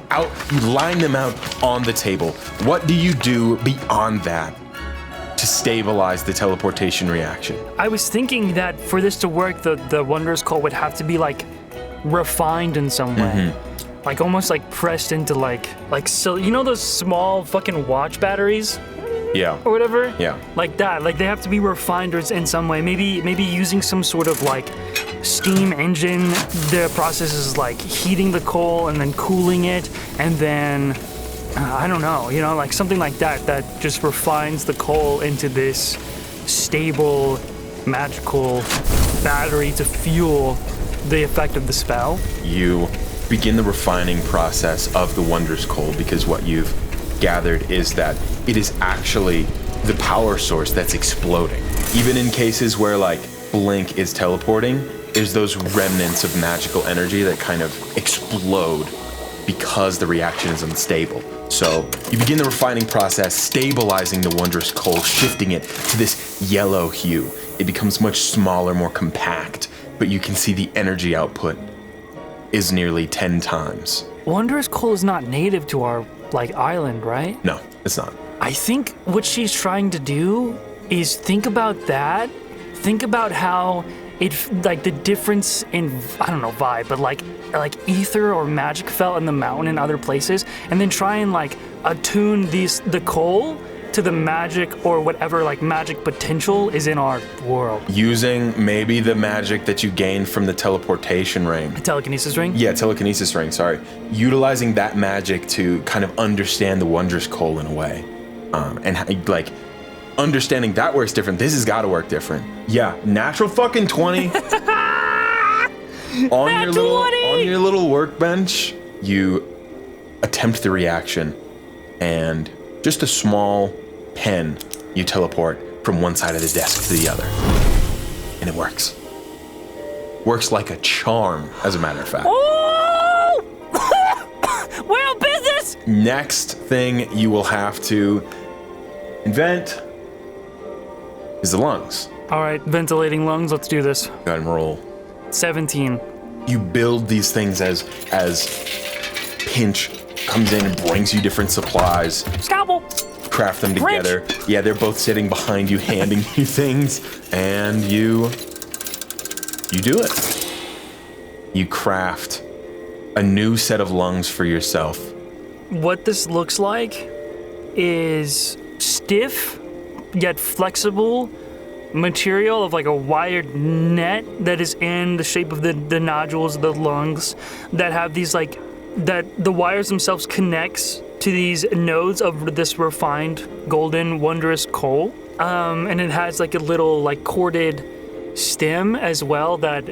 line them out on the table. What do you do beyond that to stabilize the teleportation reaction? I was thinking that for this to work, the Wondrous Coal would have to be like refined in some way. Like almost like pressed into like so you know those small fucking watch batteries Yeah. or whatever? Yeah. Like that. Like they have to be refined in some way. Maybe using some sort of like steam engine. The process is like heating the coal and then cooling it, and then I don't know, you know, like something like that just refines the coal into this stable, magical battery to fuel the effect of the spell. You begin the refining process of the Wondrous Coal, because what you've gathered is that it is actually the power source that's exploding. Even in cases where like Blink is teleporting, there's those remnants of magical energy that kind of explode because the reaction is unstable. So you begin the refining process, stabilizing the Wondrous Coal, shifting it to this yellow hue. It becomes much smaller, more compact, but you can see the energy output is nearly 10 times. Wondrous Coal is not native to our like island, right? No, it's not. I think what she's trying to do is think about that. Think about how it like the difference in I don't know vibe, but like ether or magic felt in the mountain and other places, and then try and like attune the coal to the magic or whatever like magic potential is in our world. Using maybe the magic that you gained from the teleportation ring. Telekinesis ring? Yeah, telekinesis ring, sorry. Utilizing that magic to kind of understand the Wondrous Coal in a way. And like understanding that works different. This has got to work different. Yeah, natural fucking 20. On your little workbench, you attempt the reaction, and just a small pen, you teleport from one side of the desk to the other. And it works. Works like a charm, as a matter of fact. Oh! We're on business! Next thing you will have to invent is the lungs. All right, ventilating lungs, let's do this. Go ahead and roll. 17. You build these things as Pinch comes in and brings you different supplies. Scalpel! Craft them together. Yeah, they're both sitting behind you, handing you things, and you do it. you craft a new set of lungs for yourself. What this looks like is stiff yet flexible material of like a wired net that is in the shape of the nodules of the lungs that have these like, that the wires themselves connects to these nodes of this refined golden wondrous coal. And it has like a little like corded stem as well that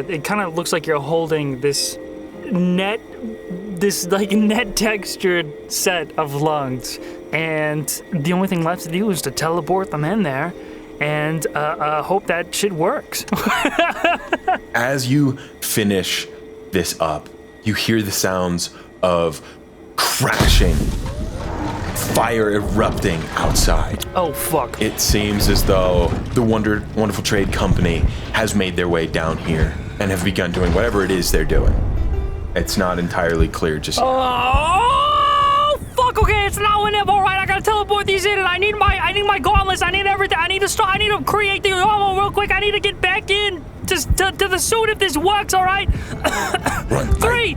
it kind of looks like you're holding this net textured set of lungs, and the only thing left to do is to teleport them in there and hope that shit works. As you finish this up, you hear the sounds of crashing, fire erupting outside. Oh fuck. It seems as though the Wonderful Trade Company has made their way down here and have begun doing whatever it is they're doing. It's not entirely clear just yet. Oh fuck! Okay, it's now in there. All right, I gotta teleport these in, and I need my gauntlets. I need everything. I need to create the armor real quick. I need to get back in to the suit if this works. All right. Run. 3.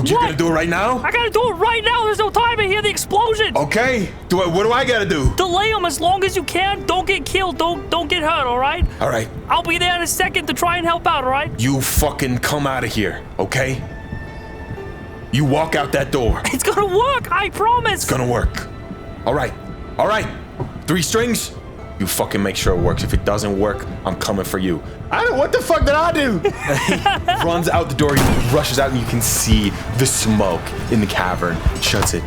You're gonna do it right now? I gotta do it right now. There's no time to hear the explosion. Okay. What do I gotta do? Delay them as long as you can. Don't get killed. Don't get hurt. All right. All right. I'll be there in a second to try and help out. All right. You fucking come out of here, okay? You walk out that door. It's gonna work. I promise. It's gonna work. All right. 3 strings. You fucking make sure it works. If it doesn't work, I'm coming for you. What the fuck did I do? He runs out the door, he rushes out, and you can see the smoke in the cavern. Shuts it.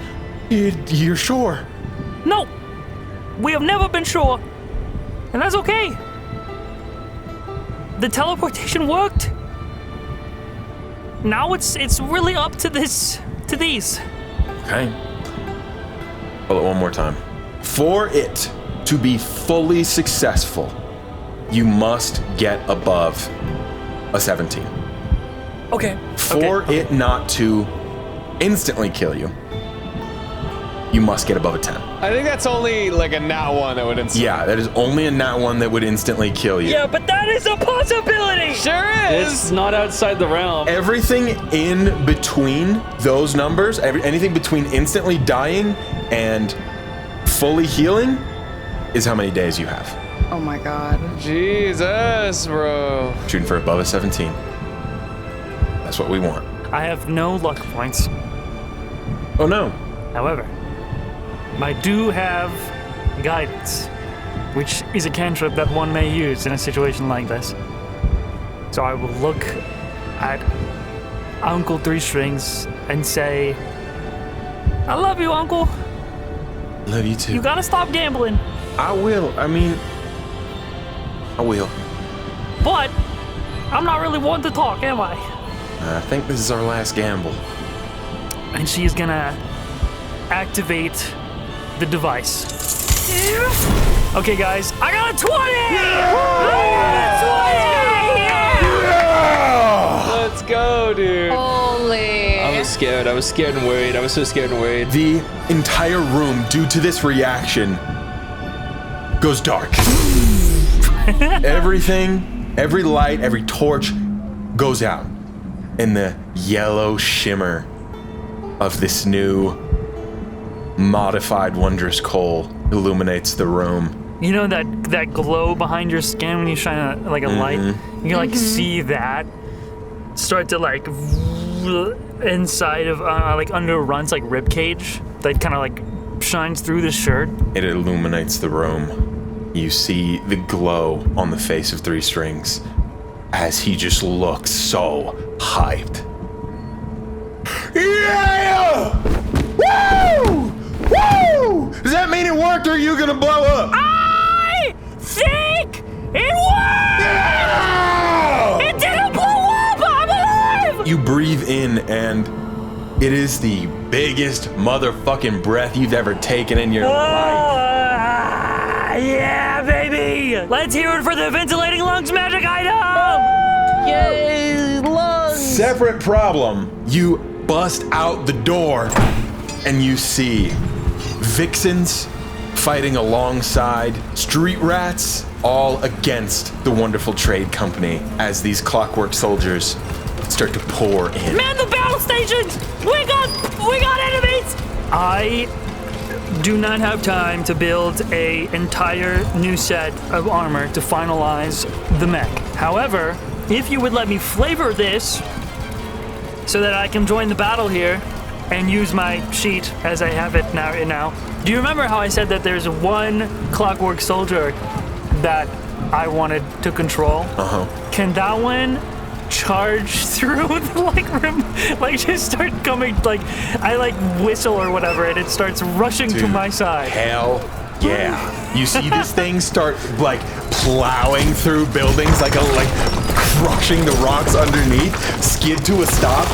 You're sure? No. We have never been sure. And that's okay. The teleportation worked. Now it's really up to these. Okay. Pull it one more time. For it to be fully successful, you must get above a 17. Okay. For it not to instantly kill you, you must get above a 10. I think that's only like a nat 1 that would instantly. Yeah, that is only a nat 1 that would instantly kill you. Yeah, but that is a possibility. Sure is. It's not outside the realm. Everything in between those numbers, anything between instantly dying and fully healing, is how many days you have. Oh my god. Jesus, bro. Shooting for above a 17. That's what we want. I have no luck points. Oh no. However, I do have guidance, which is a cantrip that one may use in a situation like this. So I will look at Uncle Three Strings and say, I love you, Uncle. Love you too. You gotta stop gambling. I will. I will. But I'm not really one to talk, am I? I think this is our last gamble. And she is gonna activate the device. Okay, guys, I got a 20! Let's go, dude. Holy. I was scared. I was scared and worried. I was so scared and worried. The entire room, due to this reaction, goes dark. Everything, every light, every torch goes out. And the yellow shimmer of this new modified wondrous coal illuminates the room. You know that glow behind your skin when you shine like a light? You can like see that start to like inside of like under Run's like rib cage that kind of like shines through the shirt. It illuminates the room. You see the glow on the face of Three Strings as he just looks so hyped. Yeah! Woo! Woo! Does that mean it worked or are you gonna blow up? I think it worked! Yeah! It didn't blow up! I'm alive! You breathe in and it is the biggest motherfucking breath you've ever taken in your life. Yeah, baby! Let's hear it for the ventilating lungs magic item! Yay, lungs. Separate problem. You bust out the door and you see vixens fighting alongside street rats, all against the Wonderful Trade Company as these clockwork soldiers start to pour in. Man the battle stations! We got enemies! I do not have time to build a entire new set of armor to finalize the mech. However, if you would let me flavor this so that I can join the battle here and use my sheet as I have it now. Do you remember how I said that there's one Clockwork Soldier that I wanted to control? Can that one charge through the rim, just start coming, I whistle or whatever and it starts rushing to my side? Hell yeah. You see this thing start plowing through buildings, crushing the rocks underneath, skid to a stop,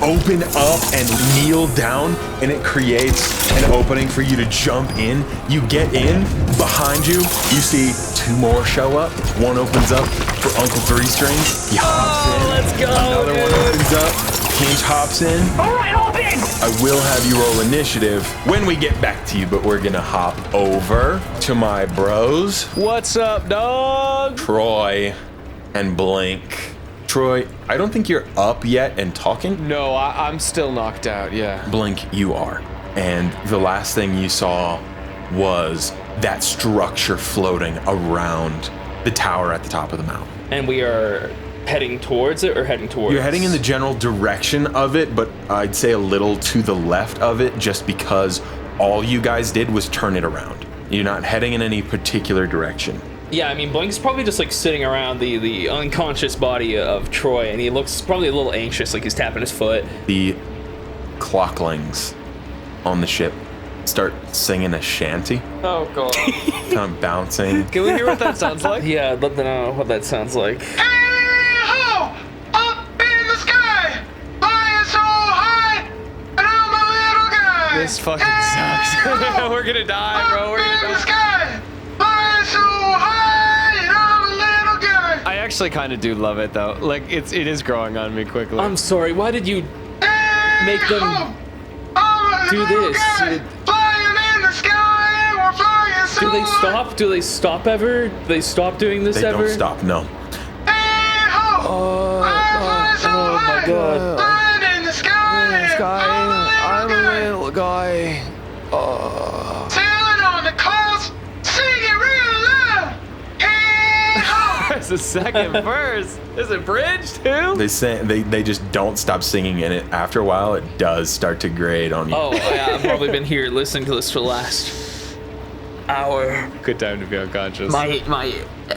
open up and kneel down, and it creates an opening for you to jump in. You get in, behind you see two more show up. One opens up for Uncle Three Strings. He hops in. Let's go, Another one opens up. Pinch hops in. All right, hop in! I will have you roll initiative when we get back to you, but we're gonna hop over to my bros, What's up, dog? Troy and Blink. Troy, I don't think you're up yet and talking. No, I'm still knocked out, yeah. Blink, you are. And the last thing you saw was that structure floating around the tower at the top of the mountain. And we are heading towards it or heading towards? You're heading in the general direction of it, but I'd say a little to the left of it just because all you guys did was turn it around. You're not heading in any particular direction. Yeah, I mean, Blink's probably just sitting around the unconscious body of Troy, and he looks probably a little anxious, like he's tapping his foot. The clocklings on the ship start singing a shanty, Oh, God. kind of bouncing. Can we hear what that sounds like? Yeah, I'd love to know what that sounds like. Hey-ho! Up in the sky! Flying so high! And I'm a little guy! This fucking sucks. We're gonna die, bro. We're Up in gonna the die. sky! Flying so high! And I'm a little guy! I actually kind of do love it though. It is growing on me quickly. I'm sorry, why did you make them Hey-ho! I'm a do little this? guy! Flying in the sky! And we're flying so Do they high! stop? Do they stop ever? Do they stop doing this They ever? don't stop, no. Hey-ho! I'm flying so oh my high! God. Flying in the sky! I'm a little guy! guy. Sailing on the clouds, singing real loud. Hey-ho! There's a second verse. There's a bridge too. They just don't stop singing, and after a while it does start to grate on you. Oh, yeah, I've probably been here listening to this for the last hour. Good time to be unconscious. My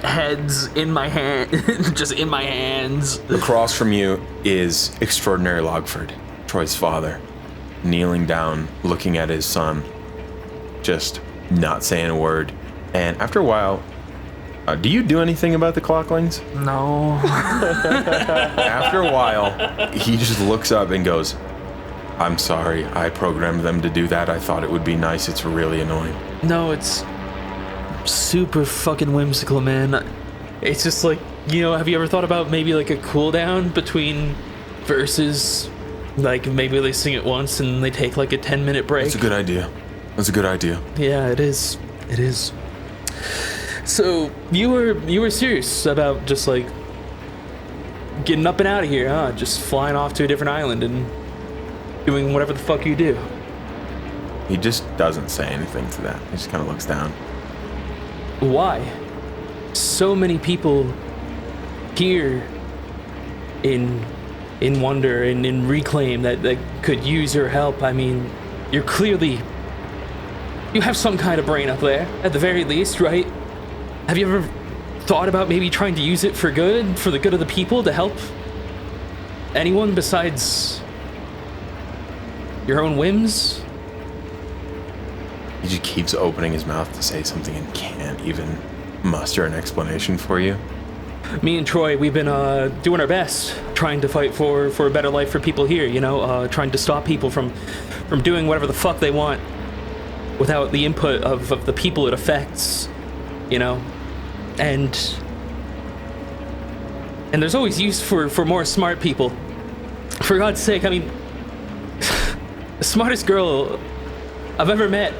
head's in my hand, just in my hands. Across from you is Extraordinary Logford, Troy's father, kneeling down, looking at his son, just not saying a word. And after a while, do you do anything about the clocklings? No. After a while, he just looks up and goes, "I'm sorry, I programmed them to do that. I thought it would be nice. It's really annoying." No, it's super fucking whimsical, man. It's just have you ever thought about maybe a cooldown between verses? Maybe they sing it once and they take a 10-minute break. That's a good idea. That's a good idea. Yeah, it is. It is. So you were serious about just getting up and out of here, huh? Just flying off to a different island and doing whatever the fuck you do. He just doesn't say anything to that. He just kind of looks down. Why? So many people here in Wonder and in Reclaim that could use your help. I mean, you have some kind of brain up there, at the very least, right? Have you ever thought about maybe trying to use it for good, for the good of the people, to help anyone besides your own whims? He just keeps opening his mouth to say something and can't even muster an explanation for you. Me and Troy, we've been doing our best, trying to fight for a better life for people here, trying to stop people from doing whatever the fuck they want without the input of the people it affects, and there's always use for more smart people. For God's sake, I mean, the smartest girl I've ever met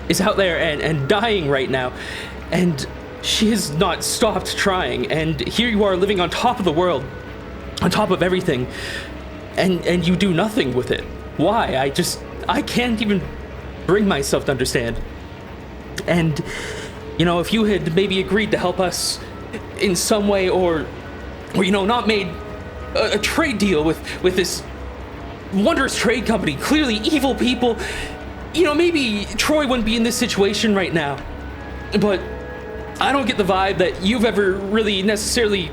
is out there and dying right now, and she has not stopped trying, and here you are living on top of the world, on top of everything, and you do nothing with it. Why? I can't even bring myself to understand. And, you know, if you had maybe agreed to help us in some way, or you know, not made a trade deal with this wondrous trade company, clearly evil people, you know, maybe Troy wouldn't be in this situation right now. But I don't get the vibe that you've ever really necessarily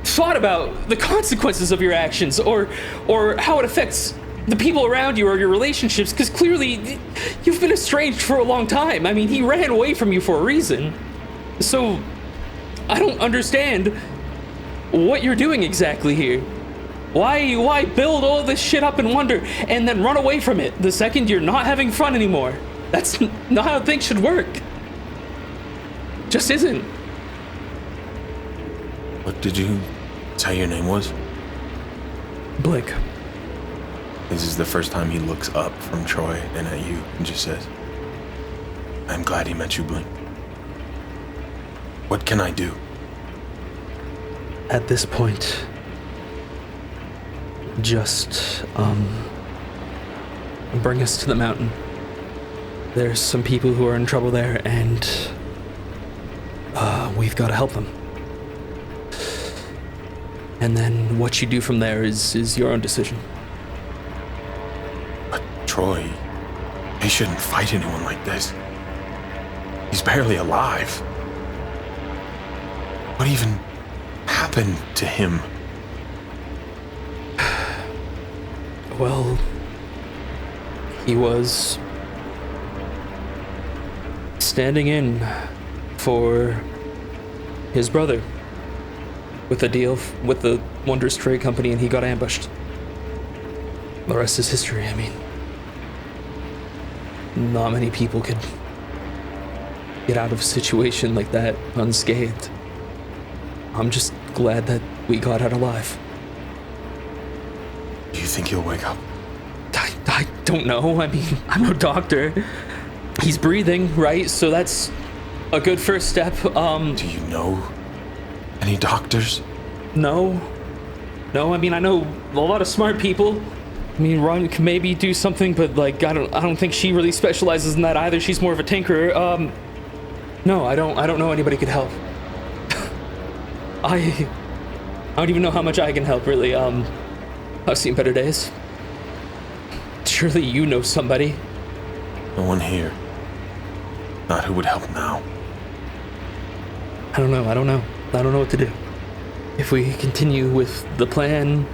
thought about the consequences of your actions, or how it affects the people around you or your relationships, because clearly you've been estranged for a long time. I mean, he ran away from you for a reason. So I don't understand what you're doing exactly here. Why build all this shit up in Wonder and then run away from it the second you're not having fun anymore? That's not how things should work. Just isn't. What did you say your name was? Blake. This is the first time he looks up from Troy and at you and just says, I'm glad he met you, Blake. What can I do? At this point, just bring us to the mountain. There's some people who are in trouble there, and we've got to help them. And then what you do from there is your own decision. But Troy, he shouldn't fight anyone like this. He's barely alive. What even happened to him? Well, he was standing in for his brother with a deal with the Wondrous Trade Company, and he got ambushed. The rest is history. I mean, not many people could get out of a situation like that unscathed. I'm just glad that we got out alive. Do you think he'll wake up? I don't know. I mean, I'm no doctor. He's breathing, right? So that's a good first step. Do you know any doctors? No. I mean, I know a lot of smart people. I mean, Ron can maybe do something, but like, I don't think she really specializes in that either. She's more of a tinkerer. No, I don't know anybody could help. I don't even know how much I can help, really. I've seen better days. Surely you know somebody. No one here. Not who would help now. I don't know what to do. If we continue with the plan,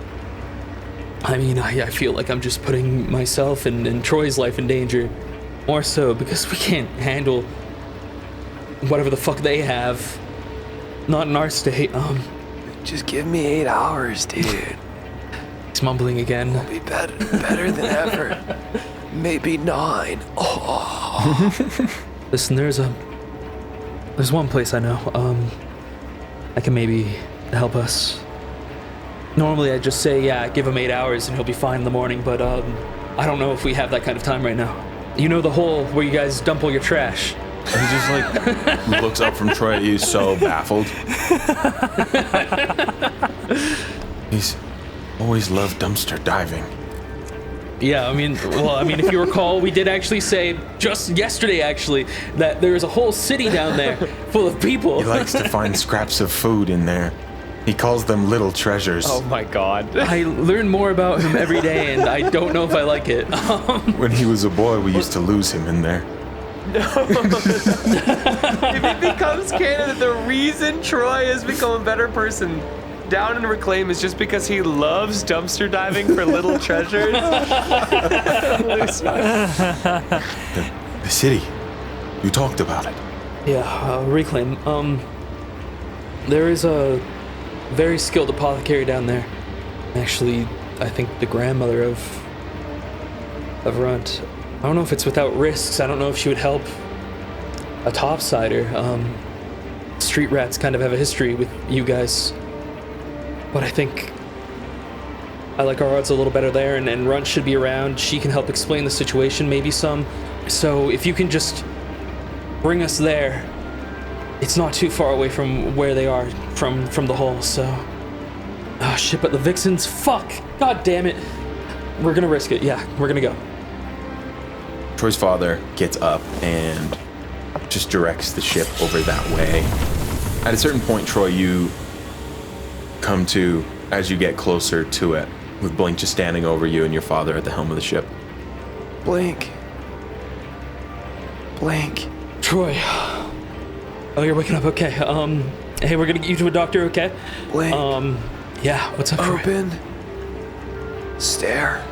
I mean, I feel like I'm just putting myself and Troy's life in danger. More so because we can't handle whatever the fuck they have. Not in our state. Just give me 8 hours, dude. He's mumbling again. We'll be better than ever. Maybe 9. Oh. Listen, there's one place I know. I can maybe help us. Normally I'd just say, yeah, give him 8 hours and he'll be fine in the morning, but I don't know if we have that kind of time right now. You know the hole where you guys dump all your trash? He just like looks up from Troy at you, so baffled. He's always loved dumpster diving. Yeah, I mean, if you recall, we did actually say, just yesterday actually, that there's a whole city down there full of people. He likes to find scraps of food in there. He calls them little treasures. Oh my god. I learn more about him every day, and I don't know if I like it. When he was a boy, we used to lose him in there. If it becomes canon that the reason Troy has become a better person down in Reclaim is just because he loves dumpster diving for little treasures. The city. You talked about it. Yeah, Reclaim. There is a very skilled apothecary down there. Actually, I think the grandmother of Runt. I don't know if it's without risks. I don't know if she would help a topsider. Street rats kind of have a history with you guys. But I think I like our odds a little better there, and Runt should be around. She can help explain the situation, maybe some. So if you can just bring us there, it's not too far away from where they are, from the hole, so Oh shit, but the Vixens, fuck! God damn it. We're gonna risk it, yeah, we're gonna go. Troy's father gets up and just directs the ship over that way. At a certain point, Troy, you come to as you get closer to it, with Blink just standing over you and your father at the helm of the ship. Blink. Blink. Troy. Oh, you're waking up, okay. Hey, we're gonna get you to a doctor, okay? Blink. Yeah, what's up, Troy? Open. Stare.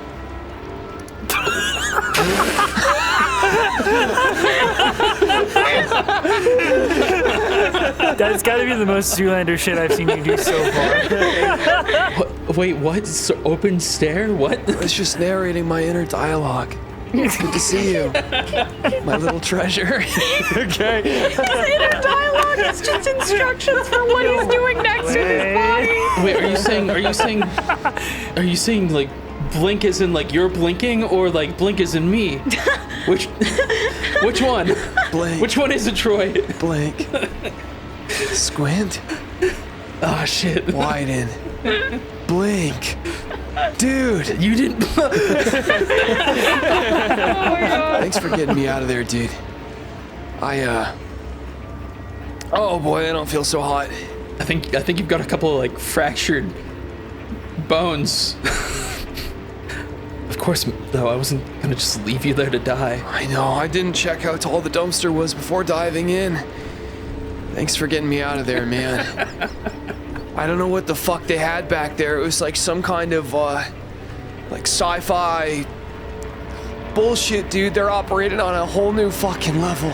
That's gotta be the most Zoolander shit I've seen you do so far. Wait, what? So open stare? What? It's just narrating my inner dialogue. Good to see you, my little treasure. Okay. Inner dialogue is just instructions for what he's doing next to his body. Wait, are you saying like blink as in like you're blinking or like blink as in me? Which one? Blink. Which one is it, Troy? Blink. Squint. Oh shit. Widen. Blink. Dude. You didn't. Thanks for getting me out of there, dude. Oh boy, I don't feel so hot. I think you've got a couple of like fractured bones. Of course, though, I wasn't gonna just leave you there to die. I know, I didn't check how tall the dumpster was before diving in. Thanks for getting me out of there, man. I don't know what the fuck they had back there. It was like some kind of, like sci-fi bullshit, dude. They're operating on a whole new fucking level.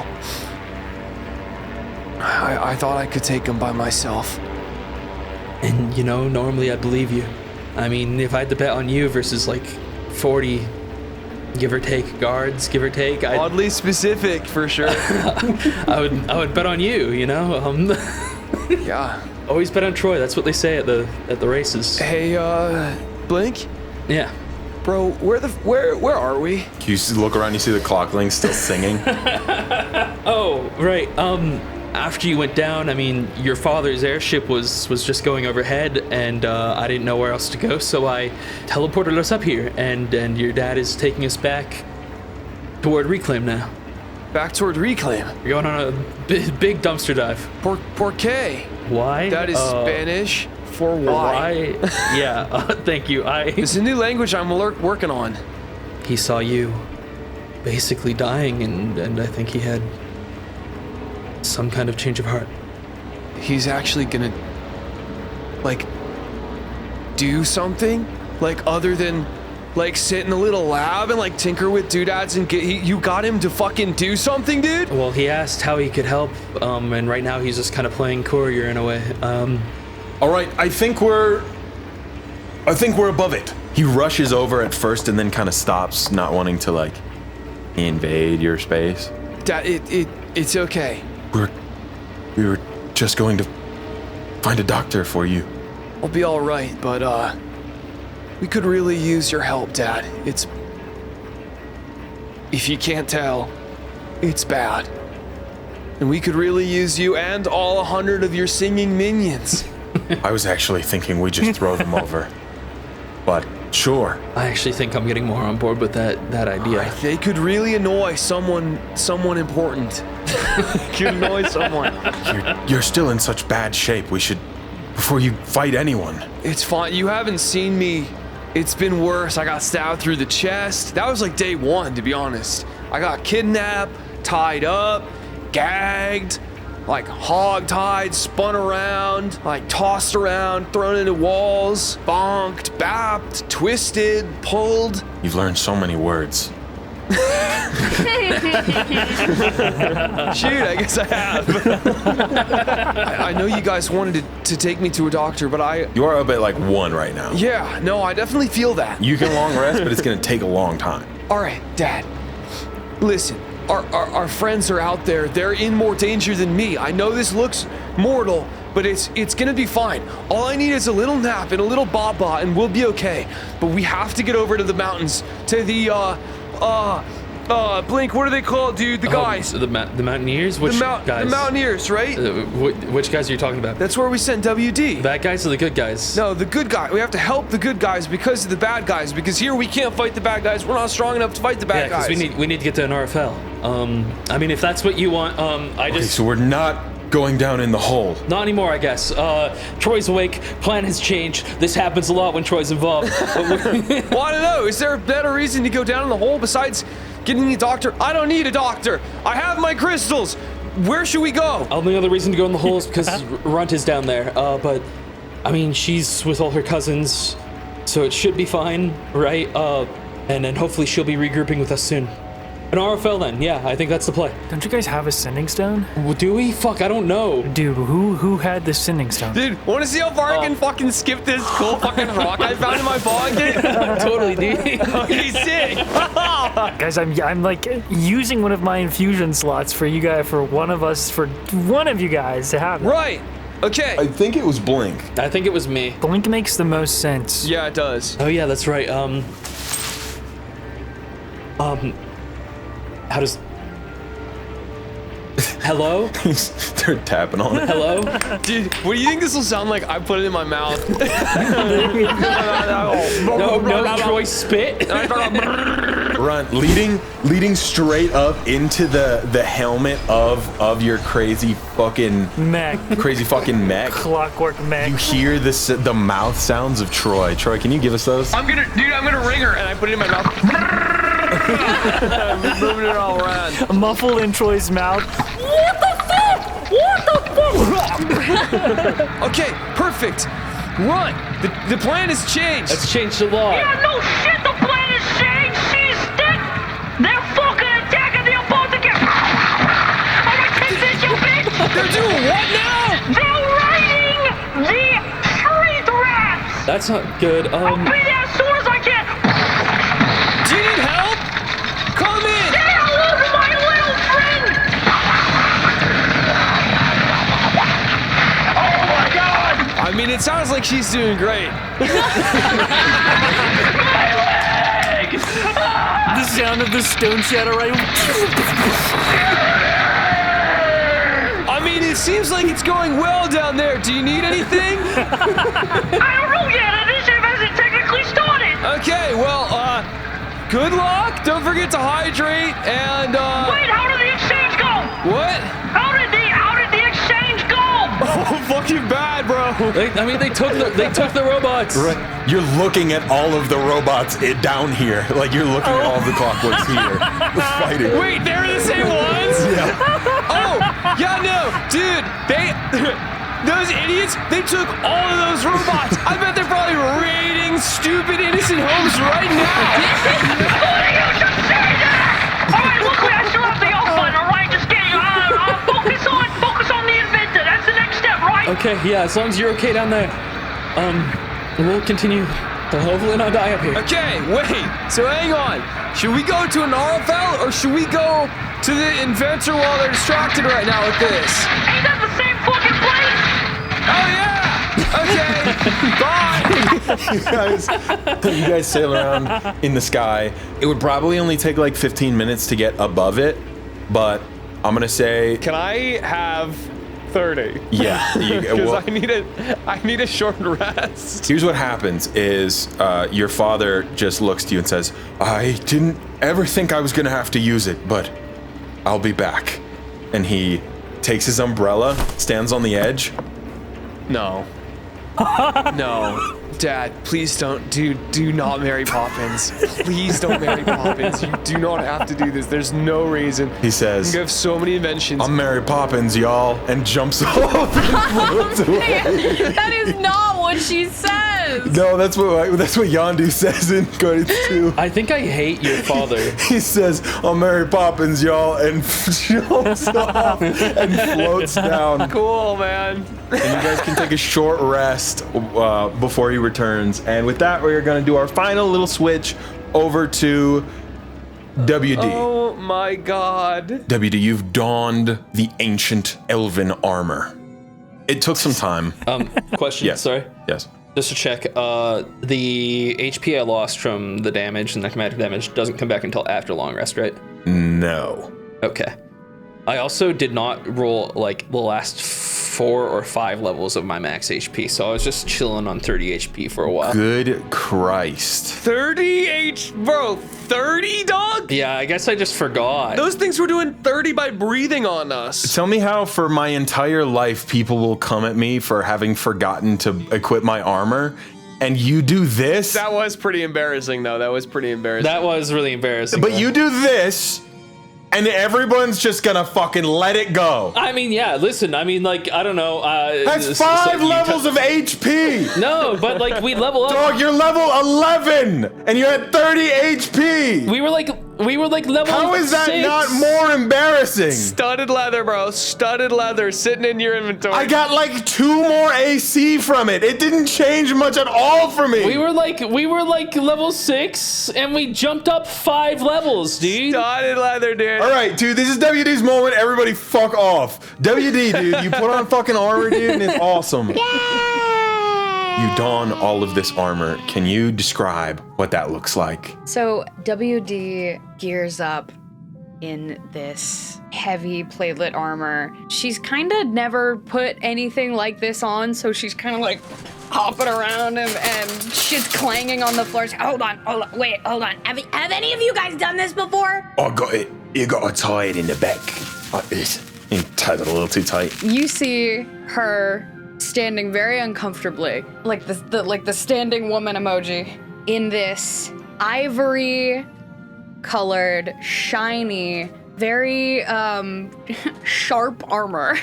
I thought I could take them by myself. And you know, normally I'd believe you. I mean, if I had to bet on you versus like 40, give or take, guards, give or take, Oddly specific, for sure. I would bet on you. You know, Yeah. always bet on Troy. That's what they say at the races. Hey, Blink? Yeah. Bro, where are we? You look around, you see the clocklings still singing. Oh, right. After you went down, I mean, your father's airship was just going overhead, and I didn't know where else to go, so I teleported us up here, and your dad is taking us back toward Reclaim now. Back toward Reclaim. We're going on a big dumpster dive. Por qué? Why? That is Spanish for why. Yeah, thank you. It's a new language I'm working on. He saw you basically dying, and I think he had some kind of change of heart. He's actually gonna, like, do something? Like, other than, like, sit in a little lab and, like, tinker with doodads and you got him to fucking do something, dude? Well, he asked how he could help, and right now he's just kind of playing courier in a way. All right, I think we're above it. He rushes over at first and then kind of stops, not wanting to like invade your space. Dad, it's okay. We were just going to find a doctor for you. I'll be all right, but we could really use your help, Dad. If you can't tell, it's bad. And we could really use you and all 100 of your singing minions. I was actually thinking we just throw them over. But sure. I actually think I'm getting more on board with that idea. They could really annoy someone important. Could annoy someone. You're still in such bad shape. We should, before you fight anyone. It's fine. You haven't seen me. It's been worse. I got stabbed through the chest. That was like day one, to be honest. I got kidnapped, tied up, gagged, like hog-tied, spun around, like tossed around, thrown into walls, bonked, bapped, twisted, pulled. You've learned so many words. Shoot, I guess I have. I know you guys wanted to take me to a doctor, but You are up at like 1 right now. Yeah, no, I definitely feel that. You can long rest, but it's gonna take a long time. All right, Dad. Listen, our friends are out there. They're in more danger than me. I know this looks mortal, but it's gonna be fine. All I need is a little nap and a little baba, and we'll be okay. But we have to get over to the mountains, to the Blink, what are they called, dude? The guys. The Mountaineers? Which guys? The Mountaineers, right? Which guys are you talking about? That's where we sent WD. The bad guys or the good guys? No, the good guy. We have to help the good guys because of the bad guys. Because here we can't fight the bad guys. We're not strong enough to fight the bad guys. Yeah, because we need to get to an RFL. I mean, if that's what you want, Okay, so we're not going down in the hole. Not anymore, I guess. Troy's awake. Plan has changed. This happens a lot when Troy's involved. Well, I don't know. Is there a better reason to go down in the hole besides getting a doctor? I don't need a doctor. I have my crystals. Where should we go? Only other reason to go in the hole is because Runt is down there. But, I mean, she's with all her cousins, so it should be fine, right? And then hopefully she'll be regrouping with us soon. An RFL then, yeah, I think that's the play. Don't you guys have a sending stone? Well, do we? Fuck, I don't know. Dude, who had the sending stone? Dude, want to see how far I can fucking skip this cool fucking rock I found in my pocket? Totally, dude. Okay, sick. Guys, I'm like using one of my infusion slots for you guys, for one of you guys to have it. Right. Okay. I think it was Blink. I think it was me. Blink makes the most sense. Yeah, it does. Oh yeah, that's right. How does... Hello? They're tapping on it. Hello? Dude, what do you think this will sound like? I put it in my mouth. No, Troy spit. Runt, leading straight up into the helmet of your crazy fucking Mech. mech. Clockwork mech. You hear the mouth sounds of Troy. Troy, can you give us those? I'm gonna ring her, and I put it in my mouth. I'm moving it all around. Muffled in Troy's mouth. Okay, perfect. Run. The plan has changed. That's changed a lot. Yeah, no shit, the plan has changed. She's dead. They're fucking attacking the apothecary. Alright, take this, you bitch. They're doing what now? They're riding the street rats. That's not good. I'll be there as soon as I can. Do you need help? Come in. Stay away from my little friend. Oh my god. I mean, it sounds like she's doing great. The sound of the stone shadow right. I mean, it seems like it's going well down there. Do you need anything? I don't know yet. The initiative hasn't technically started. Okay, well, good luck. Don't forget to hydrate and, Wait, how did the exchange go? What? How did the exchange go? Oh, fucking bad, bro. They took the robots. Right. You're looking at all of the robots down here. Like you're looking at all the clockworks here. Fighting. Wait, they're the same ones? Yeah. Oh, yeah, no, dude, those idiots, they took all of those robots. I bet they're probably raiding stupid innocent homes right now. You should say that! Alright, look, I still have the off button, alright? Just get focus on the inventor. That's the next step, right? Okay, yeah, as long as you're okay down there. We'll continue. Hopefully not die up here. Okay, wait, so hang on. Should we go to an RFL or should we go to the inventor while they're distracted right now with this? Ain't that the same fucking place? Oh yeah! Okay, bye! You guys sail around in the sky. It would probably only take like 15 minutes to get above it, but I'm gonna say, Can I have 30? yeah. Because I need a short rest. Here's what happens is your father just looks to you and says, I didn't ever think I was gonna have to use it, but I'll be back. And he takes his umbrella, stands on the edge. No. No. Dad, please don't. Do not marry Poppins. Please don't marry Poppins. You do not have to do this. There's no reason. He says, You have so many inventions. I'm Mary Poppins, y'all, and jumps off and floats away. That is not what she says. No, that's what Yondu says in Guardians 2. I think I hate your father. He says, I'm Mary Poppins, y'all, and jumps off and floats down. Cool, man. And you guys can take a short rest before he returns. And with that, we're going to do our final little switch over to WD. Oh my god. WD, you've donned the ancient elven armor. It took some time. Question, Yes. sorry. Yes. Just to check, the HP I lost from the damage and the necromantic damage doesn't come back until after long rest, right? No. Okay. I also did not roll like the last 4 or 5 levels of my max HP, so I was just chilling on 30 HP for a while. Good Christ. 30, dog? Yeah, I guess I just forgot. Those things were doing 30 by breathing on us. Tell me how for my entire life people will come at me for having forgotten to equip my armor, and you do this? That was pretty embarrassing, though. That was pretty embarrassing. That was really embarrassing. But you do this, and everyone's just gonna fucking let it go. I mean, yeah, listen, I mean, like, I don't know. That's 5 levels of HP. No, but like, we level up. Dog, you're level 11, and you're at 30 HP. We were like level How is that 6. not more embarrassing? Studded leather, bro. Studded leather sitting in your inventory. I got like 2 more AC from it. It didn't change much at all for me. We were like level 6, and we jumped up 5 levels, dude. Studded leather, dude. All right, dude, this is WD's moment. Everybody fuck off. WD, dude, you put on fucking armor, dude, and it's awesome. You don all of this armor. Can you describe what that looks like? So WD gears up in this heavy platelet armor. She's kind of never put anything like this on, so she's kind of like hopping around and shit's clanging on the floor. Hold on, wait, hold on. Have any of you guys done this before? I got it. You gotta tie it in the back like this. You tied it a little too tight. You see her standing very uncomfortably, like the standing woman emoji, in this ivory colored, shiny, very sharp armor.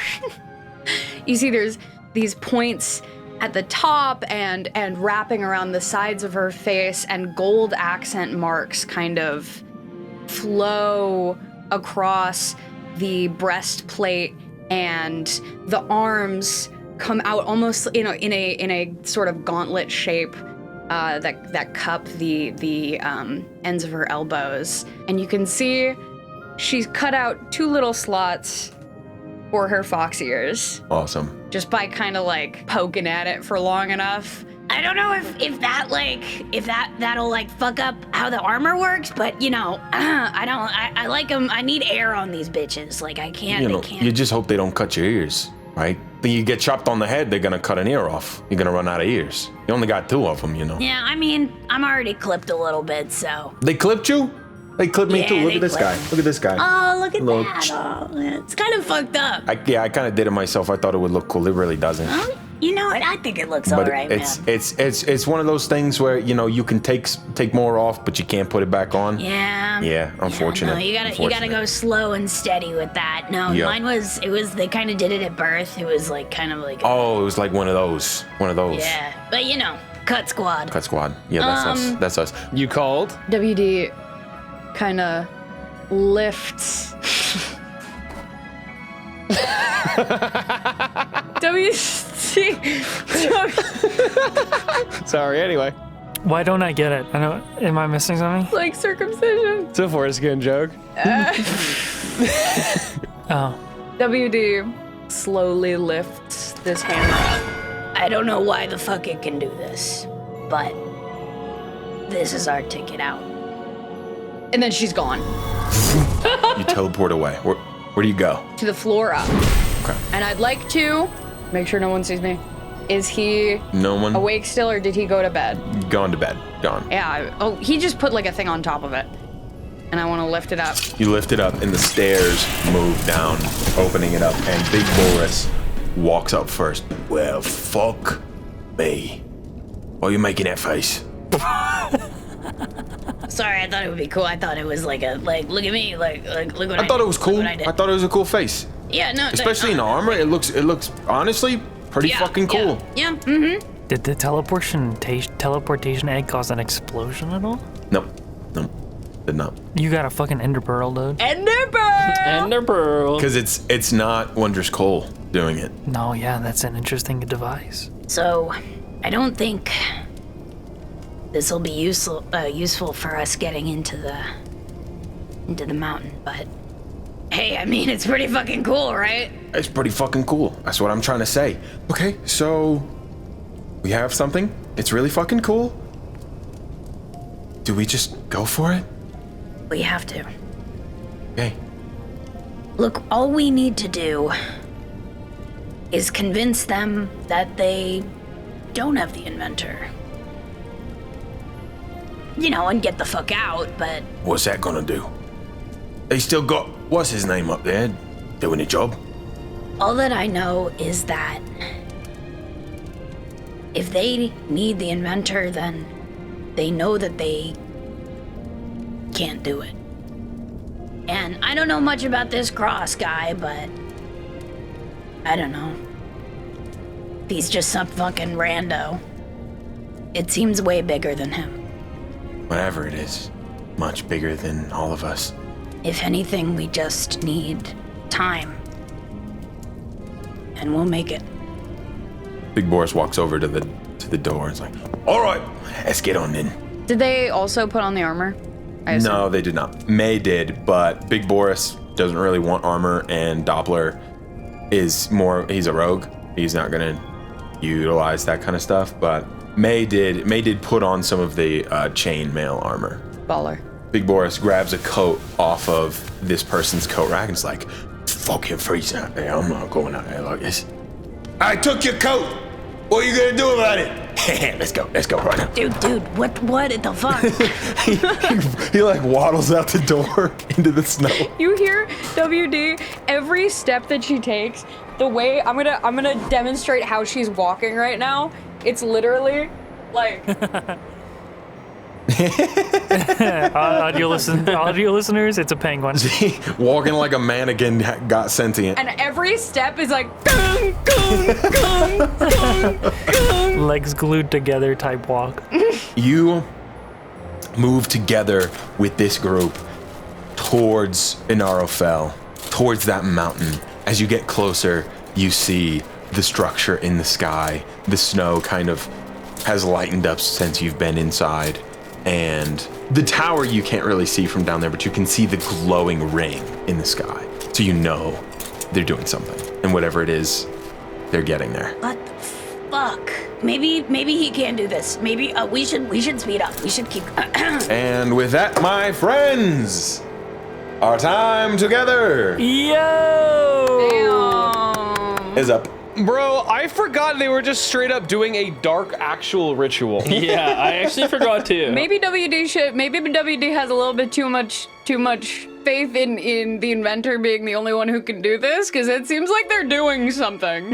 You see there's these points at the top and wrapping around the sides of her face, and gold accent marks kind of flow across the breastplate, and the arms come out almost in a sort of gauntlet shape that cup the ends of her elbows, and you can see she's cut out 2 little slots for her fox ears Awesome. just by kind of like poking at it for long enough. I don't know if that'll like fuck up how the armor works, but you know, I like them. I need air on these bitches. Like I can't. You know, they can't. you just hope they don't cut your ears, right? Then you get chopped on the head, they're gonna cut an ear off. You're gonna run out of ears. You only got 2 of them, you know. Yeah, I mean, I'm already clipped a little bit, so. They clipped you? They clipped me Yeah, too. Look they at this guy. clipped me. Look at this guy. Oh, look at Little that. Oh, it's kind of fucked up. I kind of did it myself. I thought it would look cool. It really doesn't. You know what? I think it looks But alright, it's man. it's one of those things where you know you can take more off, but you can't put it back on. Yeah. Yeah, unfortunate. No, you gotta go slow and steady with that. No, Yeah. mine was they kind of did it at birth. It was like kind of like Oh, it was like one of those. yeah, but you know, cut squad. Cut squad. Yeah, that's us. That's us. You called? WD kind of lifts. Sorry, anyway. Why don't I get it? Am I missing something? like circumcision. It's a foreskin joke. Oh. WD slowly lifts this hammer up. I don't know why the fuck it can do this, but this is our ticket out. And then she's gone. You teleport away. Where do you go? To the floor up. Okay. And I'd like to make sure no one sees me. Is he No one. awake still, or did he go to bed? Gone to bed. Gone. Yeah. Oh, he just put like a thing on top of it. And I want to lift it up. You lift it up, and the stairs move down, opening it up, and Big Boris walks up first. Well, fuck me. Why are you making that face? Sorry, I thought it would be cool. I thought it was like look at me, like look what I thought it was look cool. what I did. I thought it was a cool face. Yeah, no, Especially in the armor, it looks honestly pretty yeah, fucking cool. Yeah. Mm-hmm. Did the teleportation egg cause an explosion at all? Nope. Did not. You got a fucking ender pearl, dude. Ender Pearl. Because it's not Wondrous Cole doing it. No, yeah, that's an interesting device. So, I don't think this will be useful for us getting into the mountain, but hey, I mean, it's pretty fucking cool, right? It's pretty fucking cool. That's what I'm trying to say. Okay, so we have something. It's really fucking cool. Do we just go for it? We have to. Okay. Look, all we need to do is convince them that they don't have the inventor. You know, and get the fuck out, but What's that gonna do? They still got what's his name up there doing a job. all that I know is that if they need the inventor, then they know that they can't do it. And I don't know much about this Cross guy, but I don't know. If he's just some fucking rando, it seems way bigger than him. Whatever it is, much bigger than all of us. If anything, we just need time. And we'll make it. Big Boris walks over to the door and is like, all right, let's get on in. Did they also put on the armor? I assume. No, they did not. May did, but Big Boris doesn't really want armor, and Doppler is more, he's a rogue. He's not gonna utilize that kind of stuff, but May did put on some of the chainmail armor. Baller. Big Boris grabs a coat off of this person's coat rack and is like, fucking freezing out there. I'm not going out there like this. I took your coat. What are you gonna do about it? Let's go right now. Dude, what the fuck? he like waddles out the door into the snow. You hear WD every step that she takes. The way I'm gonna demonstrate how she's walking right now. It's literally like Audio listeners, it's a penguin. Walking like a mannequin got sentient. and every step is like gung, gung, gung, gung, gung. Legs glued together type walk. You move together with this group towards Inaro Fell, towards that mountain. As you get closer, you see the structure in the sky. The snow kind of has lightened up since you've been inside. And the tower you can't really see from down there, but you can see the glowing ring in the sky. So you know they're doing something. And whatever it is, they're getting there. What the fuck? Maybe he can't do this. Maybe we should speed up. We should keep. And with that, my friends, our time together is up. Bro, I forgot they were just straight up doing a dark actual ritual. Yeah, I actually forgot too. Maybe WD has a little bit too much faith in the inventor being the only one who can do this, because it seems like they're doing something.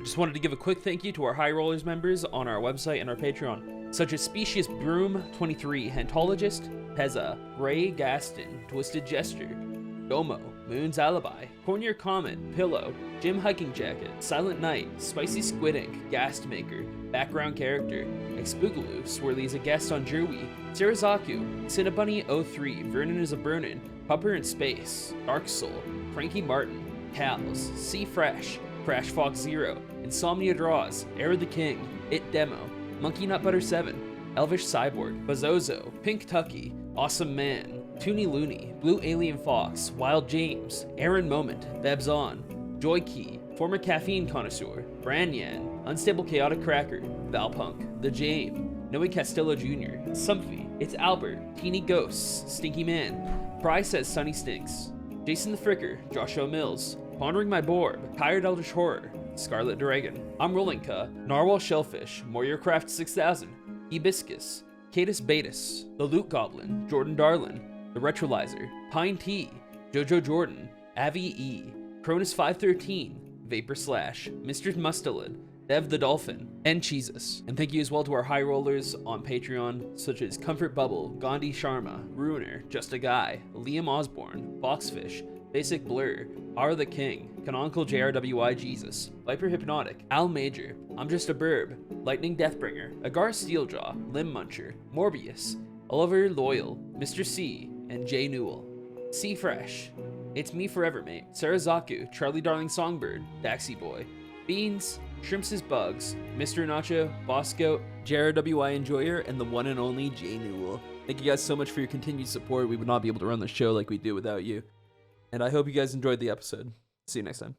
Just wanted to give a quick thank you to our High Rollers members on our website and our Patreon, such as Specious Broom 23, Hentologist, Pezza, Ray Gaston, Twisted Gesture, Gomo, Moon's Alibi, Cornier Comet, Pillow, Jim Hiking Jacket, Silent Night, Spicy Squid Ink, Ghast Maker, Background Character, Expoogaloo, Swirly is a guest on Jerwee, Sarazaku, Cinnabunny 03, Vernon is a Burnin, Pupper in Space, Dark Soul, Frankie Martin, Cals, C Fresh, Crash Fox 0, Insomnia Draws, Era the King, It Demo, Monkey Nut Butter 7, Elvish Cyborg, Bazozo, Pink Tucky, Awesome Man, Toony Looney, Blue Alien Fox, Wild James, Aaron Moment, Bebs On, Joy Key, Former Caffeine Connoisseur, Branyan, Unstable Chaotic Cracker, Valpunk, The Jame, Noe Castillo Jr., Sumphy, It's Albert, Teeny Ghosts, Stinky Man, Pry Says Sunny Stinks, Jason the Fricker, Joshua Mills, Pondering My Borb, Tired Eldritch Horror, Scarlet Dragon, I'm Rollinka, Narwhal Shellfish, Warriorcraft 6000, Hibiscus, Cadus Batus, The Loot Goblin, Jordan Darlin, The Retrolyzer, Pine T, Jojo Jordan, Avi E, Cronus 513, Vapor Slash, Mr. Mustelid, Dev the Dolphin, and Cheesus. And thank you as well to our high rollers on Patreon, such as Comfort Bubble, Gandhi Sharma, Ruiner, Just a Guy, Liam Osborne, Boxfish, Basic Blur, R the King, Canonical JRWI Jesus, Viper Hypnotic, Al Major, I'm Just a Burb, Lightning Deathbringer, Agar Steeljaw, Limb Muncher, Morbius, Oliver Loyal, Mr. C, and Jay Newell. C Fresh, It's Me Forever Mate, Sarazaku, Charlie Darling Songbird, Daxy Boy, Beans, Shrimps is Bugs, Mr. Nacho, Bosco, JRWI Enjoyer, and the one and only Jay Newell. Thank you guys so much for your continued support. We would not be able to run the show like we do without you. And I hope you guys enjoyed the episode. See you next time.